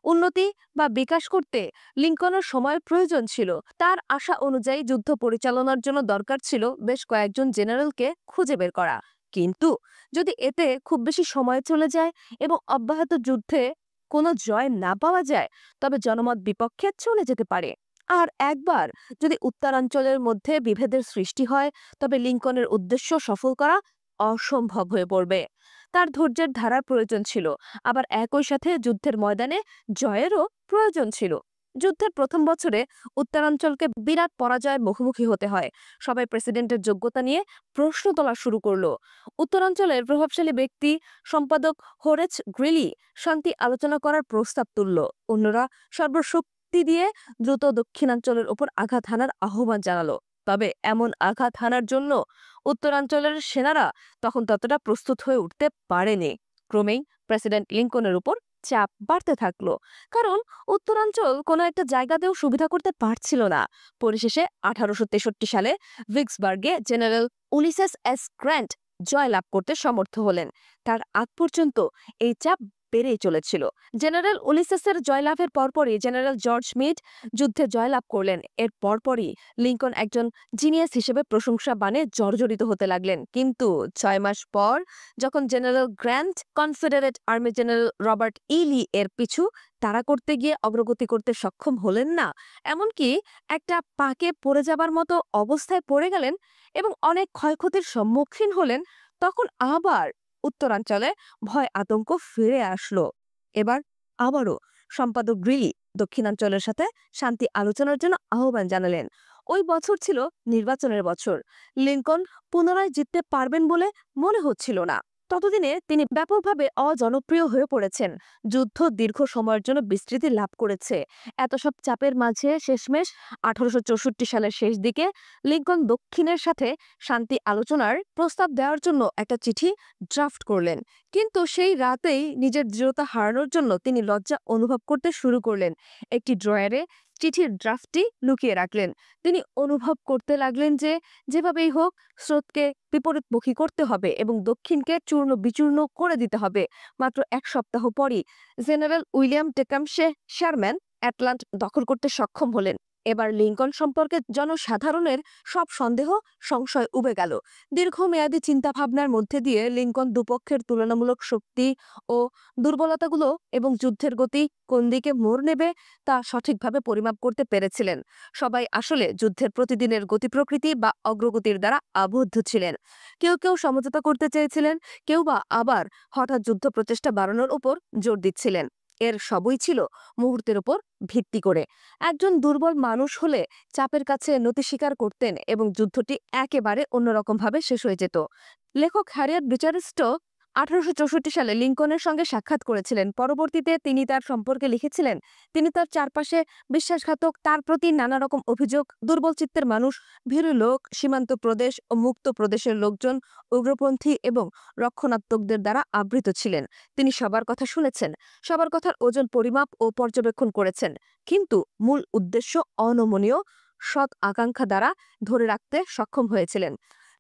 উন্নতি বা বিকাশ করতে লিঙ্কনের সময়ের প্রয়োজন ছিল। তার আশা অনুযায়ী যুদ্ধ পরিচালনার জন্য দরকার ছিল বেশ কয়েকজন জেনারেলকে খুঁজে বের করা। কিন্তু যদি এতে খুব বেশি সময় চলে যায় এবং অব্যাহত যুদ্ধে কোনো জয় না পাওয়া যায়, তবে জনমত বিপক্ষে চলে যেতে পারে। আর একবার যদি উত্তরাঞ্চলের মধ্যে বিভেদের সৃষ্টি হয়, তবে লিঙ্কনের উদ্দেশ্য সফল করা অসম্ভব হয়ে পড়বে। তার ধৈর্যের ধারার প্রয়োজন ছিল, আবার একই সাথে যুদ্ধের ময়দানে জয়েরও প্রয়োজন ছিল। যুদ্ধের প্রথম বছরে উত্তরাঞ্চলকে বিরাট পরাজয়ের মুখোমুখি হতে হয়। সবাই প্রেসিডেন্টের যোগ্যতা নিয়ে প্রশ্ন তোলা শুরু করলো। উত্তরাঞ্চলের প্রভাবশালী ব্যক্তি সম্পাদক হোরেচ গ্রিলি শান্তি আলোচনা করার প্রস্তাব তুলল। অন্যরা সর্বশক্তি দিয়ে দ্রুত দক্ষিণাঞ্চলের উপর আঘাত হানার আহ্বান জানালো। তবে এমন আঘাত হানার জন্য উত্তরাঞ্চলের সেনারা তখন ততটা প্রস্তুত হয়ে উঠতে পারেনি। ক্রমেই প্রেসিডেন্ট লিঙ্কনের উপর চাপ বাড়তে থাকলো, কারণ উত্তরাঞ্চল কোনো একটা জায়গাতেও সুবিধা করতে পারছিল না। পরিশেষে 1863 সালে ভিক্সবার্গে জেনারেল উলিসেস এস গ্র্যান্ট জয়লাভ করতে সমর্থ হলেন। তার আগ পর্যন্ত এই চাপ বেড়েই চলেছিল। জেনারেল উলিসেসের জয়লাভের পরপরই জেনারেল জর্জ মিড যুদ্ধে জয়লাভ করলেন। এর পরপরই লিঙ্কন একজন জিনিয়াস হিসেবে প্রশংসা বাণে জর্জরিত হতে লাগলেন। কিন্তু 6 মাস পর যখন general Grant Confederate army general Robert E Lee এর পিছু তাড়া করতে গিয়ে অগ্রগতি করতে সক্ষম হলেন না, এমনকি একটা পাকে পড়ে যাবার মতো অবস্থায় পড়ে গেলেন এবং অনেক ক্ষয়ক্ষতির সম্মুখীন হলেন, তখন আবার উত্তরাঞ্চলে ভয় আতঙ্ক ফিরে আসলো। এবার আবারও সম্পাদক গ্রিলি দক্ষিণাঞ্চলের সাথে শান্তি আলোচনার জন্য আহ্বান জানালেন। ওই বছর ছিল নির্বাচনের বছর। লিঙ্কন পুনরায় জিততে পারবেন বলে মনে হচ্ছিল না। ততদিনে তিনি ব্যাপকভাবে অজনপ্রিয় হয়ে পড়েছেন। যুদ্ধ দীর্ঘ সময়ের জন্য বিস্তৃতি লাভ করেছে। এত সব চাপের মাঝে শেষমেশ 1864 সালের শেষ দিকে লিঙ্কন দক্ষিণের সাথে শান্তি আলোচনার প্রস্তাব দেওয়ার জন্য একটা চিঠি ড্রাফট করলেন। কিন্তু সেই রাতেই নিজের দৃঢ়তা হারানোর জন্য তিনি লজ্জা অনুভব করতে শুরু করলেন। একটি ড্রয়ারে চিঠির ড্রাফটটি লুকিয়ে রাখলেন। তিনি অনুভব করতে লাগলেন যে যেভাবেই হোক স্রোতকে বিপরীতমুখী করতে হবে এবং দক্ষিণকে চূর্ণ বিচূর্ণ করে দিতে হবে। মাত্র 1 সপ্তাহ পরই জেনারেল উইলিয়াম টেকামসে শারম্যান অ্যাটলান্ট দখল করতে সক্ষম হলেন। এবার লিঙ্কন সম্পর্কে জনসাধারণের সব সন্দেহ সংশয় উবে গেল। দীর্ঘমেয়াদী চিন্তাভাবনার মধ্যে দিয়ে লিঙ্কন দুপক্ষের তুলনামূলক শক্তি ও দুর্বলতাগুলো এবং যুদ্ধের গতি কোন দিকে মোড় নেবে তা সঠিকভাবে পরিমাপ করতে পেরেছিলেন। সবাই আসলে যুদ্ধের প্রতিদিনের গতি প্রকৃতি বা অগ্রগতির দ্বারা আবদ্ধ ছিলেন। কেউ কেউ সমঝোতা করতে চেয়েছিলেন, কেউ বা আবার হঠাৎ যুদ্ধ প্রচেষ্টা বাড়ানোর উপর জোর দিচ্ছিলেন। এর সবই ছিল মুহূর্তের উপর ভিত্তি করে। একজন দুর্বল মানুষ হলে চাপের কাছে নতি স্বীকার করতেন এবং যুদ্ধটি একেবারে অন্যরকম ভাবে শেষ হয়ে যেত। লেখক হ্যারিয়েট বিচার স্টো 1864 সালে লিঙ্কনের সঙ্গে সাক্ষাৎ করেছিলেন। পরবর্তীতে তিনি তার সম্পর্কে লিখেছিলেন, তিনি তার চারপাশে বিশ্বাসঘাতক, তার প্রতি নানা রকম অভিযোগ, দুর্বল চিত্তের মানুষ, ভীরু লোক, সীমান্ত প্রদেশ ও মুক্ত প্রদেশের লোকজন, উগ্রপন্থী এবং রক্ষণাত্মকদের দ্বারা আবৃত ছিলেন। তিনি সবার কথা শুনেছেন, সবার কথার ওজন পরিমাপ ও পর্যবেক্ষণ করেছেন, কিন্তু মূল উদ্দেশ্য অনমনীয় সৎ আকাঙ্ক্ষা দ্বারা ধরে রাখতে সক্ষম হয়েছিলেন।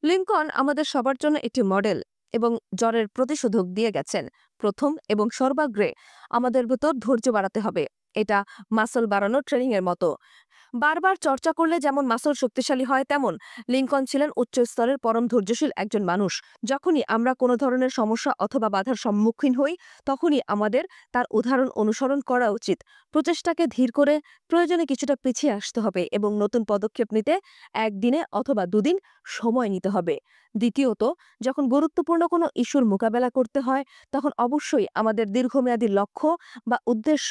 লিঙ্কন আমাদের সবার জন্য একটি মডেল এবং জ্বরের প্রতিশোধক দিয়ে গেছেন। প্রথম এবং সর্বাগ্রে আমাদের ভেতর ধৈর্য বাড়াতে হবে। এটা মাসল বাড়ানোর ট্রেনিং এর মতো। বারবার চর্চা করলে যেমন মাসল শক্তিশালী হয়, তেমন লিঙ্কন ছিলেন উচ্চ স্তরের পরম ধৈর্যশীল একজন মানুষ। যখনই আমরা কোনো ধরনের সমস্যা অথবা বাধার সম্মুখীন হই, তখনই আমাদের তার উদাহরণ অনুসরণ করা উচিত। প্রচেষ্টাকে ধীর করে প্রয়োজনে কিছুটা পিছিয়ে আসতে হবে এবং নতুন পদক্ষেপ নিতে একদিনে অথবা দুদিন সময় নিতে হবে। দ্বিতীয়ত, যখন গুরুত্বপূর্ণ কোনো ইস্যুর মোকাবেলা করতে হয়, তখন অবশ্যই আমাদের দীর্ঘমেয়াদী লক্ষ্য বা উদ্দেশ্য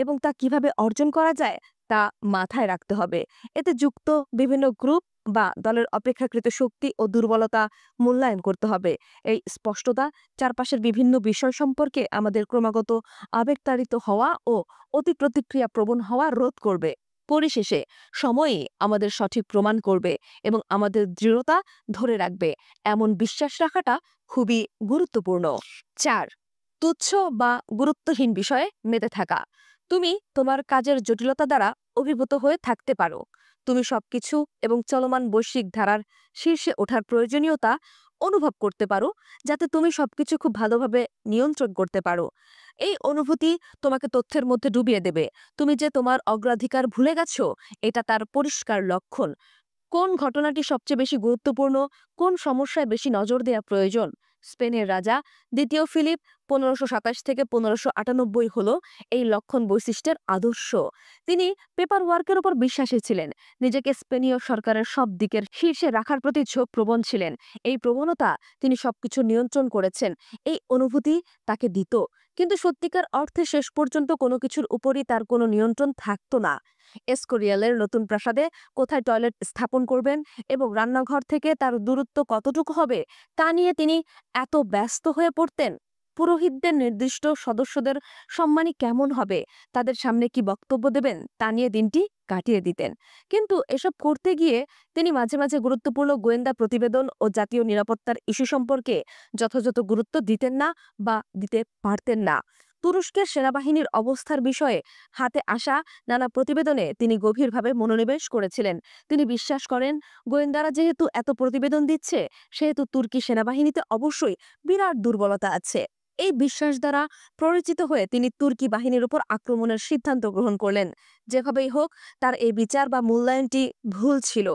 এবং তা কিভাবে অর্জন করা যায় তা মাথায় রাখতে হবে। এতে যুক্ত বিভিন্ন গ্রুপ বা দলের অপেক্ষাকৃত শক্তি ও দুর্বলতা মূল্যায়ন করতে হবে। এই স্পষ্টতা চারপাশের বিভিন্ন বিষয় সম্পর্কে আমাদের ক্রমাগত আবেগতাড়িত হওয়া ও অতি প্রতিক্রিয়া প্রবণ হওয়া রোধ করবে। পরিশেষে সময়ই আমাদের সঠিক প্রমাণ করবে এবং আমাদের দৃঢ়তা ধরে রাখবে, এমন বিশ্বাস রাখাটা খুবই গুরুত্বপূর্ণ। 4. তুচ্ছ বা গুরুত্বহীন বিষয়ে মেতে থাকা। তুমি তোমার কাজের জটিলতা দ্বারা অভিভূত হয়ে থাকতে পারো। তুমি সবকিছু এবং চলমান বৈশ্বিক ধারার শীর্ষে ওঠার প্রয়োজনীয়তা অনুভব করতে পারো, যাতে তুমি সবকিছু খুব ভালোভাবে নিয়ন্ত্রণ করতে পারো। এই অনুভূতি তোমাকে তথ্যের মধ্যে ডুবিয়ে দেবে। তুমি যে তোমার অগ্রাধিকার ভুলে গেছো, এটা তার পরিষ্কার লক্ষণ। কোন ঘটনাটি সবচেয়ে বেশি গুরুত্বপূর্ণ, কোন সমস্যায় বেশি নজর দেওয়া প্রয়োজন। স্পেনের রাজা দ্বিতীয় ফিলিপ 1527 থেকে 1598 হল এই লক্ষণ বৈশিষ্ট্যের আদর্শ। তিনি পেপার ওয়ার্কের উপর বিশ্বাসী ছিলেন, নিজেকে স্পেনীয় সরকারের সব দিকের শীর্ষে রাখার প্রতি ঝোঁক প্রবণ ছিলেন। এই প্রবণতা তিনি সবকিছু নিয়ন্ত্রণ করেছেন, এই অনুভূতি তাকে দিত। কিন্তু সত্যিকার অর্থে শেষ পর্যন্ত কোনো কিছুর উপরই তার কোনো নিয়ন্ত্রণ থাকতো না। এসকোরিয়ালের নতুন প্রাসাদে কোথায় টয়লেট স্থাপন করবেন এবং রান্নাঘর থেকে তার দূরত্ব কতটুকু হবে তা নিয়ে তিনি এত ব্যস্ত হয়ে পড়তেন। পুরোহিতদের নির্দিষ্ট সদস্যদের সম্মানী কেমন হবে, তাদের সামনে কি বক্তব্য দেবেন তা নিয়ে দিনটি কাটিয়ে দিতেন। কিন্তু এসব করতে গিয়ে তিনি মাঝে মাঝে গুরুত্বপূর্ণ গোয়েন্দা প্রতিবেদন ও জাতীয় নিরাপত্তার ইস্যু সম্পর্কে যথাযথ গুরুত্ব দিতেন না বা দিতে পারতেন না। তুরস্কের সেনাবাহিনীর অবস্থার বিষয়ে হাতে আসা নানা প্রতিবেদনে তিনি গভীরভাবে মনোনিবেশ করেছিলেন। তিনি বিশ্বাস করেন, গোয়েন্দারা যেহেতু এত প্রতিবেদন দিচ্ছে, সেহেতু তুর্কি সেনাবাহিনীতে অবশ্যই বিরাট দুর্বলতা আছে। এই বিশ্বাস দ্বারা প্ররোচিত হয়ে তিনি তুর্কি বাহিনীর উপর আক্রমণের সিদ্ধান্ত গ্রহণ করলেন। যেভাবেই হোক, তার এই বিচার বা মূল্যায়নটি ভুল ছিল।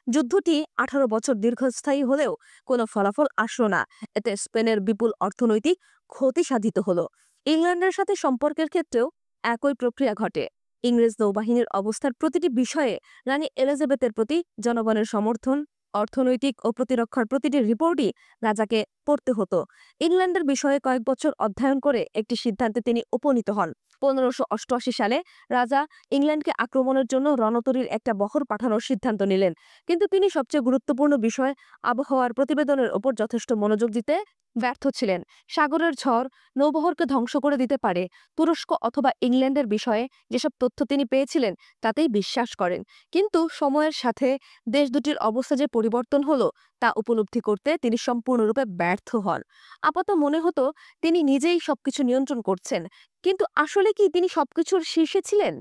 যুদ্ধটি 18 বছর দীর্ঘস্থায়ী হলেও কোনো ফলাফল আসলো না। এতে স্পেনের বিপুল অর্থনৈতিক ক্ষতি সাধিত হলো। ইংল্যান্ডের সাথে সম্পর্কের ক্ষেত্রেও একই প্রক্রিয়া ঘটে। ইংরেজ নৌবাহিনীর অবস্থার প্রতিটি বিষয়ে রানী এলিজাবেথের প্রতি জনগণের সমর্থন, অর্থনৈতিক ও প্রতিরক্ষার প্রতিটি রিপোর্টই রাজাকে পড়তে হতো। ইংল্যান্ডের বিষয়ে কয়েক বছর অধ্যয়ন করে একটি সিদ্ধান্তে তিনি উপনীত হন। 1588 সালে রাজা ইংল্যান্ডকে আক্রমণের জন্য রণতরীর একটা বহর পাঠানোর সিদ্ধান্ত নিলেন। কিন্তু তিনি সবচেয়ে গুরুত্বপূর্ণ বিষয় আবহাওয়ার প্রতিবেদনের ওপর যথেষ্ট মনোযোগ দিতে ব্যর্থ ছিলেন। সাগরের ঝড় নৌবহরকে ধ্বংস করে দিতে পারে। তুরস্ক অথবা ইংল্যান্ডের বিষয়ে যেসব তথ্য তিনি পেয়েছিলেন তাতেই বিশ্বাস করেন। কিন্তু সময়ের সাথে দেশ দুটির অবস্থা যে পরিবর্তন হলো তা উপলব্ধি করতে তিনি সম্পূর্ণরূপে ব্যর্থ হন। আপাতত মনে হতো তিনি নিজেই সবকিছু নিয়ন্ত্রণ করছেন, কিন্তু আসলে কি তিনি সবকিছুর শীর্ষে ছিলেন?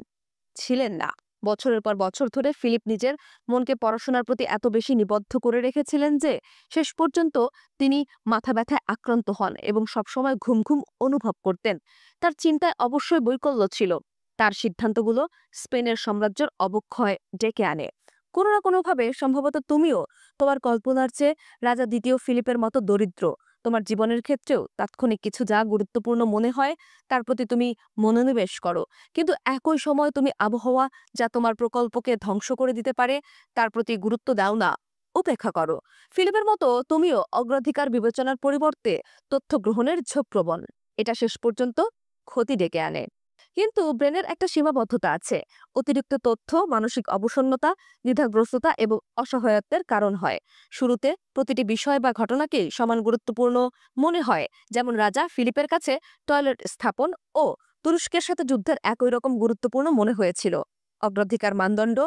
ছিলেন না। বছরের পর বছর ধরে ফিলিপ নিজের মনকে পড়াশোনার প্রতি এত বেশি নিবদ্ধ করে রেখেছিলেন যে শেষ পর্যন্ত তিনি মাথা ব্যথায় আক্রান্ত হন এবং সবসময় ঘুম ঘুম অনুভব করতেন। তার চিন্তায় অবশ্যই বৈকল্য ছিল। তার সিদ্ধান্তগুলো স্পেনের সাম্রাজ্যের অবক্ষয় ডেকে আনে। কোনো না কোনোভাবে সম্ভবত তুমিও তোমার কল্পনার চেয়ে রাজা দ্বিতীয় ফিলিপের মতো দরিদ্র। তোমার জীবনের ক্ষেত্রেও তাৎক্ষণিক কিছু যা গুরুত্বপূর্ণ মনে হয় তার প্রতি তুমি মনোনিবেশ করো, কিন্তু একই সময় তুমি আবহাওয়া যা তোমার প্রকল্পকে ধ্বংস করে দিতে পারে তার প্রতি গুরুত্ব দাও না, উপেক্ষা করো। ফিলিপের মতো তুমিও অগ্রাধিকার বিবেচনার পরিবর্তে তথ্য গ্রহণের ঝোঁকপ্রবণ। এটা শেষ পর্যন্ত ক্ষতি ডেকে আনে। কিন্তু ব্রেনের একটা সীমাবদ্ধতা আছে। অতিরিক্ত তথ্য মানসিক অবসন্নতা, দ্বিধাগ্রস্ততা এবং অসহায়ত্বের কারণ হয়। শুরুতে প্রতিটি বিষয় বা ঘটনাকেই সমান গুরুত্বপূর্ণ মনে হয়, যেমন রাজা ফিলিপের কাছে টয়লেট স্থাপন ও তুরস্কের সাথে যুদ্ধের একই রকম গুরুত্বপূর্ণ মনে হয়েছিল। অগ্রাধিকার মানদণ্ড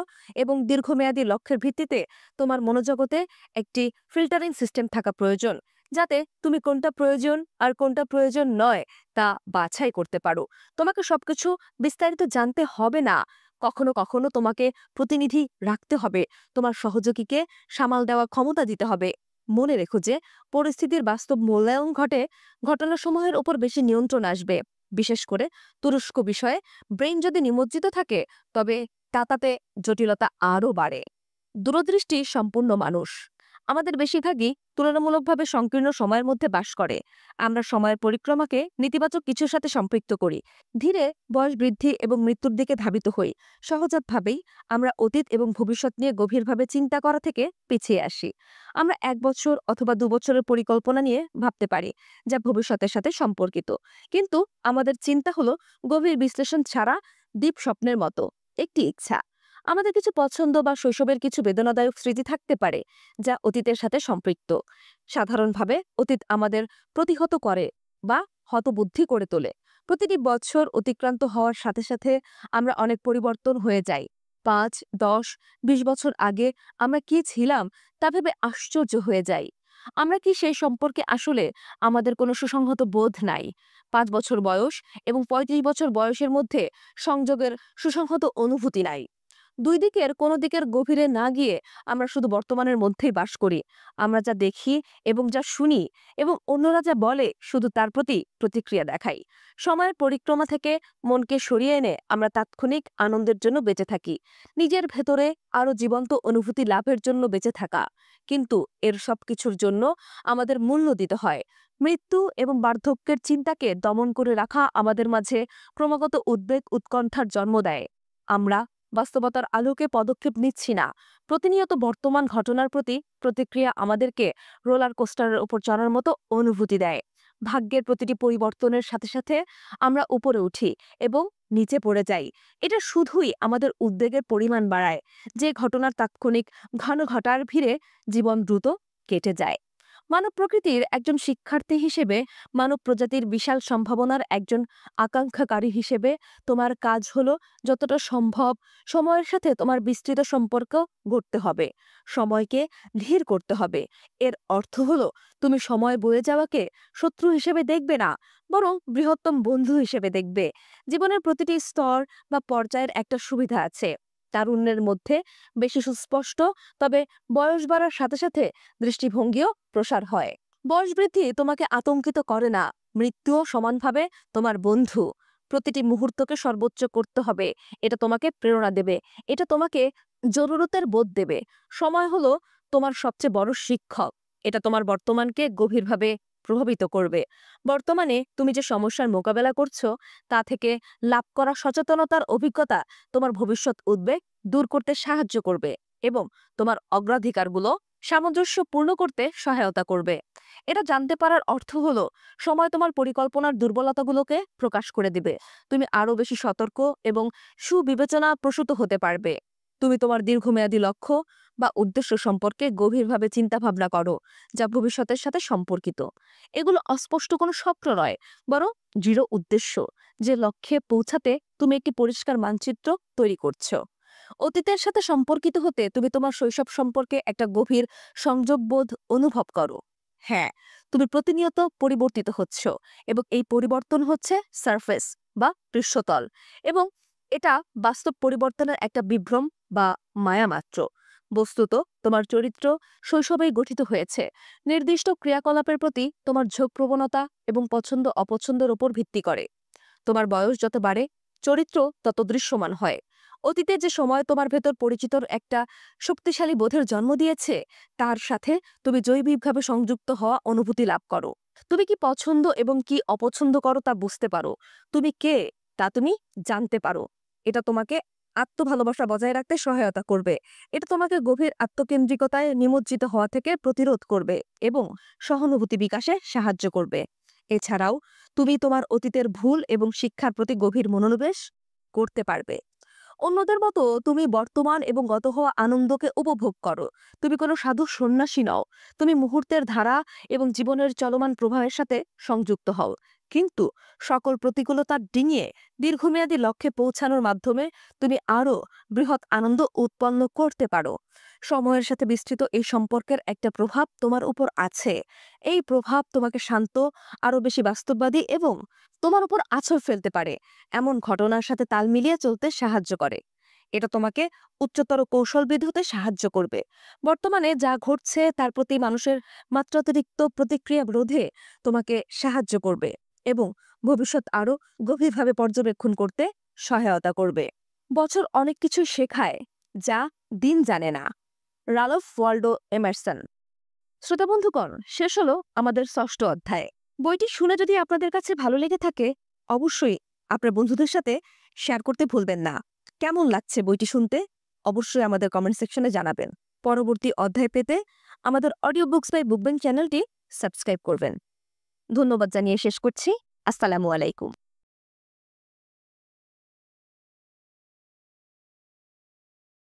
এবং দীর্ঘমেয়াদী লক্ষ্যের ভিত্তিতে তোমার মনোজগতে একটি ফিল্টারিং সিস্টেম থাকা প্রয়োজন, যাতে তুমি কোনটা প্রয়োজন আর কোনটা প্রয়োজন নয় তা বাছাই করতে পারো। তোমাকে সবকিছু বিস্তারিত জানতে হবে না। কখনো কখনো তোমাকে প্রতিনিধি রাখতে হবে, তোমার সহযোগীকে সামাল দেওয়ার ক্ষমতা দিতে হবে। মনে রেখো যে পরিস্থিতির বাস্তব মূল্যায়ন ঘটে ঘটনাসমূহের উপর বেশি নিয়ন্ত্রণ আসবে। বিশেষ করে তুরস্ক বিষয়ে ব্রেইন যদি নিমজ্জিত থাকে, তবে তাতে জটিলতা আরও বাড়ে। দূরদৃষ্টি সম্পূর্ণ মানুষ আমাদের বেশিরভাগই তুলনামূলকভাবে সংকীর্ণ সময়ের মধ্যে বাস করে। আমরা সময়ের পরিক্রমাকে নেতিবাচক কিছুর সাথে সম্পৃক্ত করি। ধীরে বয়স বৃদ্ধি এবং মৃত্যুর দিকে ধাবিত হই। সহজাতভাবেই আমরা অতীত এবং ভবিষ্যৎ নিয়ে গভীরভাবে চিন্তা করা থেকে পিছিয়ে আসি। আমরা 1 বছর অথবা 2 বছরের পরিকল্পনা নিয়ে ভাবতে পারি, যা ভবিষ্যতের সাথে সম্পর্কিত। কিন্তু আমাদের চিন্তা হলো গভীর বিশ্লেষণ ছাড়া দ্বীপ স্বপ্নের মতো একটি ইচ্ছা। আমাদের কিছু পছন্দ বা শৈশবের কিছু বেদনাদায়ক স্মৃতি থাকতে পারে, যা অতীতের সাথে সম্পৃক্ত। সাধারণভাবে অতীত আমাদের প্রতিহত করে বা হতবুদ্ধি করে তোলে। প্রতিটি বছর অতিক্রান্ত হওয়ার সাথে সাথে আমরা অনেক পরিবর্তন হয়ে যাই। 5, 10, 20 বছর আগে আমরা কি ছিলাম তা ভেবে আশ্চর্য হয়ে যাই। আমরা কি সেই সম্পর্কে আসলে আমাদের কোনো সুসংহত বোধ নাই। 5 বছর বয়স এবং 35 বছর বয়সের মধ্যে সংযোগের সুসংহত অনুভূতি নাই। দুই দিকের কোনো দিকের গভীরে না গিয়ে আমরা শুধু বর্তমানের মধ্যেই বাস করি। আমরা যা দেখি এবং যা শুনি এবং অন্যরা যা বলে শুধু তার প্রতি প্রতিক্রিয়া দেখাই। সময়ের পরিক্রমা থেকে মনকে সরিয়ে এনে আমরা তাৎক্ষণিক আনন্দের জন্য বেঁচে থাকি, নিজের ভেতরে আরো জীবন্ত অনুভূতি লাভের জন্য বেঁচে থাকা। কিন্তু এর সব কিছুর জন্য আমাদের মূল্য দিতে হয়। মৃত্যু এবং বার্ধক্যের চিন্তাকে দমন করে রাখা আমাদের মাঝে ক্রমাগত উদ্বেগ উৎকণ্ঠার জন্ম দেয়। আমরা বাস্তবতার আলোকে পদক্ষেপ নিচ্ছি না। প্রতিনিয়ত বর্তমান ঘটনার প্রতি প্রতিক্রিয়া আমাদেরকে রোলার কোস্টারের উপর চড়ার মতো অনুভূতি দেয়। ভাগ্যের প্রতিটি পরিবর্তনের সাথে সাথে আমরা উপরে উঠি এবং নিচে পড়ে যাই। এটা শুধুই আমাদের উদ্বেগের পরিমাণ বাড়ায়। যে ঘটনার তাৎক্ষণিক ঘন ঘটার ভিড়ে জীবন দ্রুত কেটে যায়। মানব প্রকৃতির একজন শিক্ষার্থী হিসেবে, মানব প্রজাতির বিশাল সম্ভাবনার একজন আকাঙ্ক্ষাকারী হিসেবে তোমার কাজ হলো যতটা সম্ভব সময়ের সাথে তোমার বিস্তৃত সম্পর্ক গড়তে হবে। সময়কে ধীর করতে হবে। এর অর্থ হলো তুমি সময় বয়ে যাওয়াকে শত্রু হিসেবে দেখবে না, বরং বৃহত্তম বন্ধু হিসেবে দেখবে। জীবনের প্রতিটি স্তর বা পর্যায়ের একটা সুবিধা আছে। তারুণ্যের মধ্যে বেশি সুস্পষ্ট, তবে বয়স বাড়ার সাথে সাথে দৃষ্টিভঙ্গিও প্রসার হয়। বয়স বৃদ্ধি তোমাকে আতঙ্কিত করে না, মৃত্যুও সমানভাবে তোমার বন্ধু। প্রতিটি মুহূর্তকে সর্বোচ্চ করতে হবে, এটা তোমাকে প্রেরণা দেবে, এটা তোমাকে জরুরতের বোধ দেবে। সময় হলো তোমার সবচেয়ে বড় শিক্ষক। এটা তোমার বর্তমানকে গভীরভাবে প্রভাবিত করবে। বর্তমানে তুমি যে সমস্যার মোকাবেলা করছো তা থেকে লাভ করা সচেতনতার অভিজ্ঞতা তোমার ভবিষ্যৎ উদ্বেগ দূর করতে সাহায্য করবে এবং তোমার অগ্রাধিকারগুলো সামঞ্জস্যপূর্ণ করতে সহায়তা করবে। এটা জানতে পারার অর্থ হলো সময় তোমার পরিকল্পনার দুর্বলতাগুলোকে প্রকাশ করে দিবে। তুমি আরো বেশি সতর্ক এবং সুবিবেচনা প্রসূত হতে পারবে। তুমি তোমার দীর্ঘমেয়াদী লক্ষ্য বা উদ্দেশ্য সম্পর্কে গভীরভাবে চিন্তাভাবনা করো, যা ভবিষ্যতের সাথে সম্পর্কিত। এগুলো অস্পষ্ট কোনো স্বপ্ন নয়, বরং দৃঢ় উদ্দেশ্য, যে লক্ষ্যে পৌঁছাতে তুমি একটি পরিষ্কার মানচিত্র তৈরি করছো। অতীতের সাথে সম্পর্কিত হতে তুমি তোমার শৈশব সম্পর্কে একটা গভীর সংযোগবোধ অনুভব করো। হ্যাঁ, তুমি প্রতিনিয়ত পরিবর্তিত হচ্ছ, এবং এই পরিবর্তন হচ্ছে সারফেস বা পৃষ্ঠতল, এবং এটা বাস্তব পরিবর্তনের একটা বিভ্রম বা মায়া মাত্র। বস্তুত তোমার চরিত্র শৈশবেই গঠিত হয়েছে নির্দিষ্ট ক্রিয়াকলাপের প্রতি তোমার ঝোঁক, প্রবণতা এবং পছন্দ অপছন্দের উপর ভিত্তি করে। তোমার বয়স যত বাড়ে, চরিত্র তত দৃশ্যমান হয়। অতীতে যে সময় তোমার ভেতর পরিচিতর একটা শক্তিশালী বোধের জন্ম দিয়েছে, তার সাথে তুমি জৈবিকভাবে সংযুক্ত হওয়া অনুভূতি লাভ করো। তুমি কি পছন্দ এবং কি অপছন্দ করো তা বুঝতে পারো। তুমি কে তা তুমি জানতে পারো। এটা তোমাকে আত্মভালোবাসা বজায় রাখতে সহায়তা করবে। এটা তোমাকে গভীর আত্মকেন্দ্রিকতায় নিমজ্জিত হওয়া থেকে প্রতিরোধ করবে এবং সহানুভূতি বিকাশে সাহায্য করবে। এছাড়াও তুমি তোমার অতীতের ভুল এবং শিক্ষার প্রতি গভীর মনোনিবেশ করতে পারবে। অন্যদের মতো তুমি বর্তমান এবং গত হওয়া আনন্দকে উপভোগ করো। তুমি কোনো সাধু সন্ন্যাসী নও। তুমি মুহূর্তের ধারা এবং জীবনের চলমান প্রবাহের সাথে সংযুক্ত হও, কিন্তু সকল প্রতিকূলতা ডিঙিয়ে দীর্ঘমেয়াদী লক্ষ্যে পৌঁছানোর মাধ্যমে তুমি আরও বৃহৎ আনন্দ উৎপন্ন করতে পারো। সময়ের সাথে বিস্তৃত এই সম্পর্কের একটা প্রভাব তোমার উপর আছে। এই প্রভাব তোমাকে শান্ত, আরও বেশি বাস্তববাদী এবং তোমার উপর আছর ফেলতে পারে এমন ঘটনার সাথে তাল মিলিয়ে চলতে সাহায্য করে। এটা তোমাকে উচ্চতর কৌশলবিদ হতে সাহায্য করবে। বর্তমানে যা ঘটছে তার প্রতি মানুষের মাত্রাতিরিক্ত প্রতিক্রিয়া রোধে তোমাকে সাহায্য করবে এবং ভবিষ্যৎ আরও গভীরভাবে পর্যবেক্ষণ করতে সহায়তা করবে। বছর অনেক কিছু শেখায় যা দিন জানে না। Ralph Waldo Emerson. শ্রোতা বন্ধুগণ, শেষ হলো আমাদের ৬ষ্ঠ অধ্যায়। বইটি শুনে যদি আপনাদের কাছে ভালো লেগে থাকে, অবশ্যই আপনার বন্ধুদের সাথে শেয়ার করতে ভুলবেন না। কেমন লাগছে বইটি শুনতে অবশ্যই আমাদের কমেন্ট সেকশনে জানাবেন। পরবর্তী অধ্যায় পেতে আমাদের অডিও বুকস বাই বুকবেন চ্যানেলটি সাবস্ক্রাইব করবেন। ধন্যবাদ জানিয়ে শেষ করছি। আসসালামু আলাইকুম।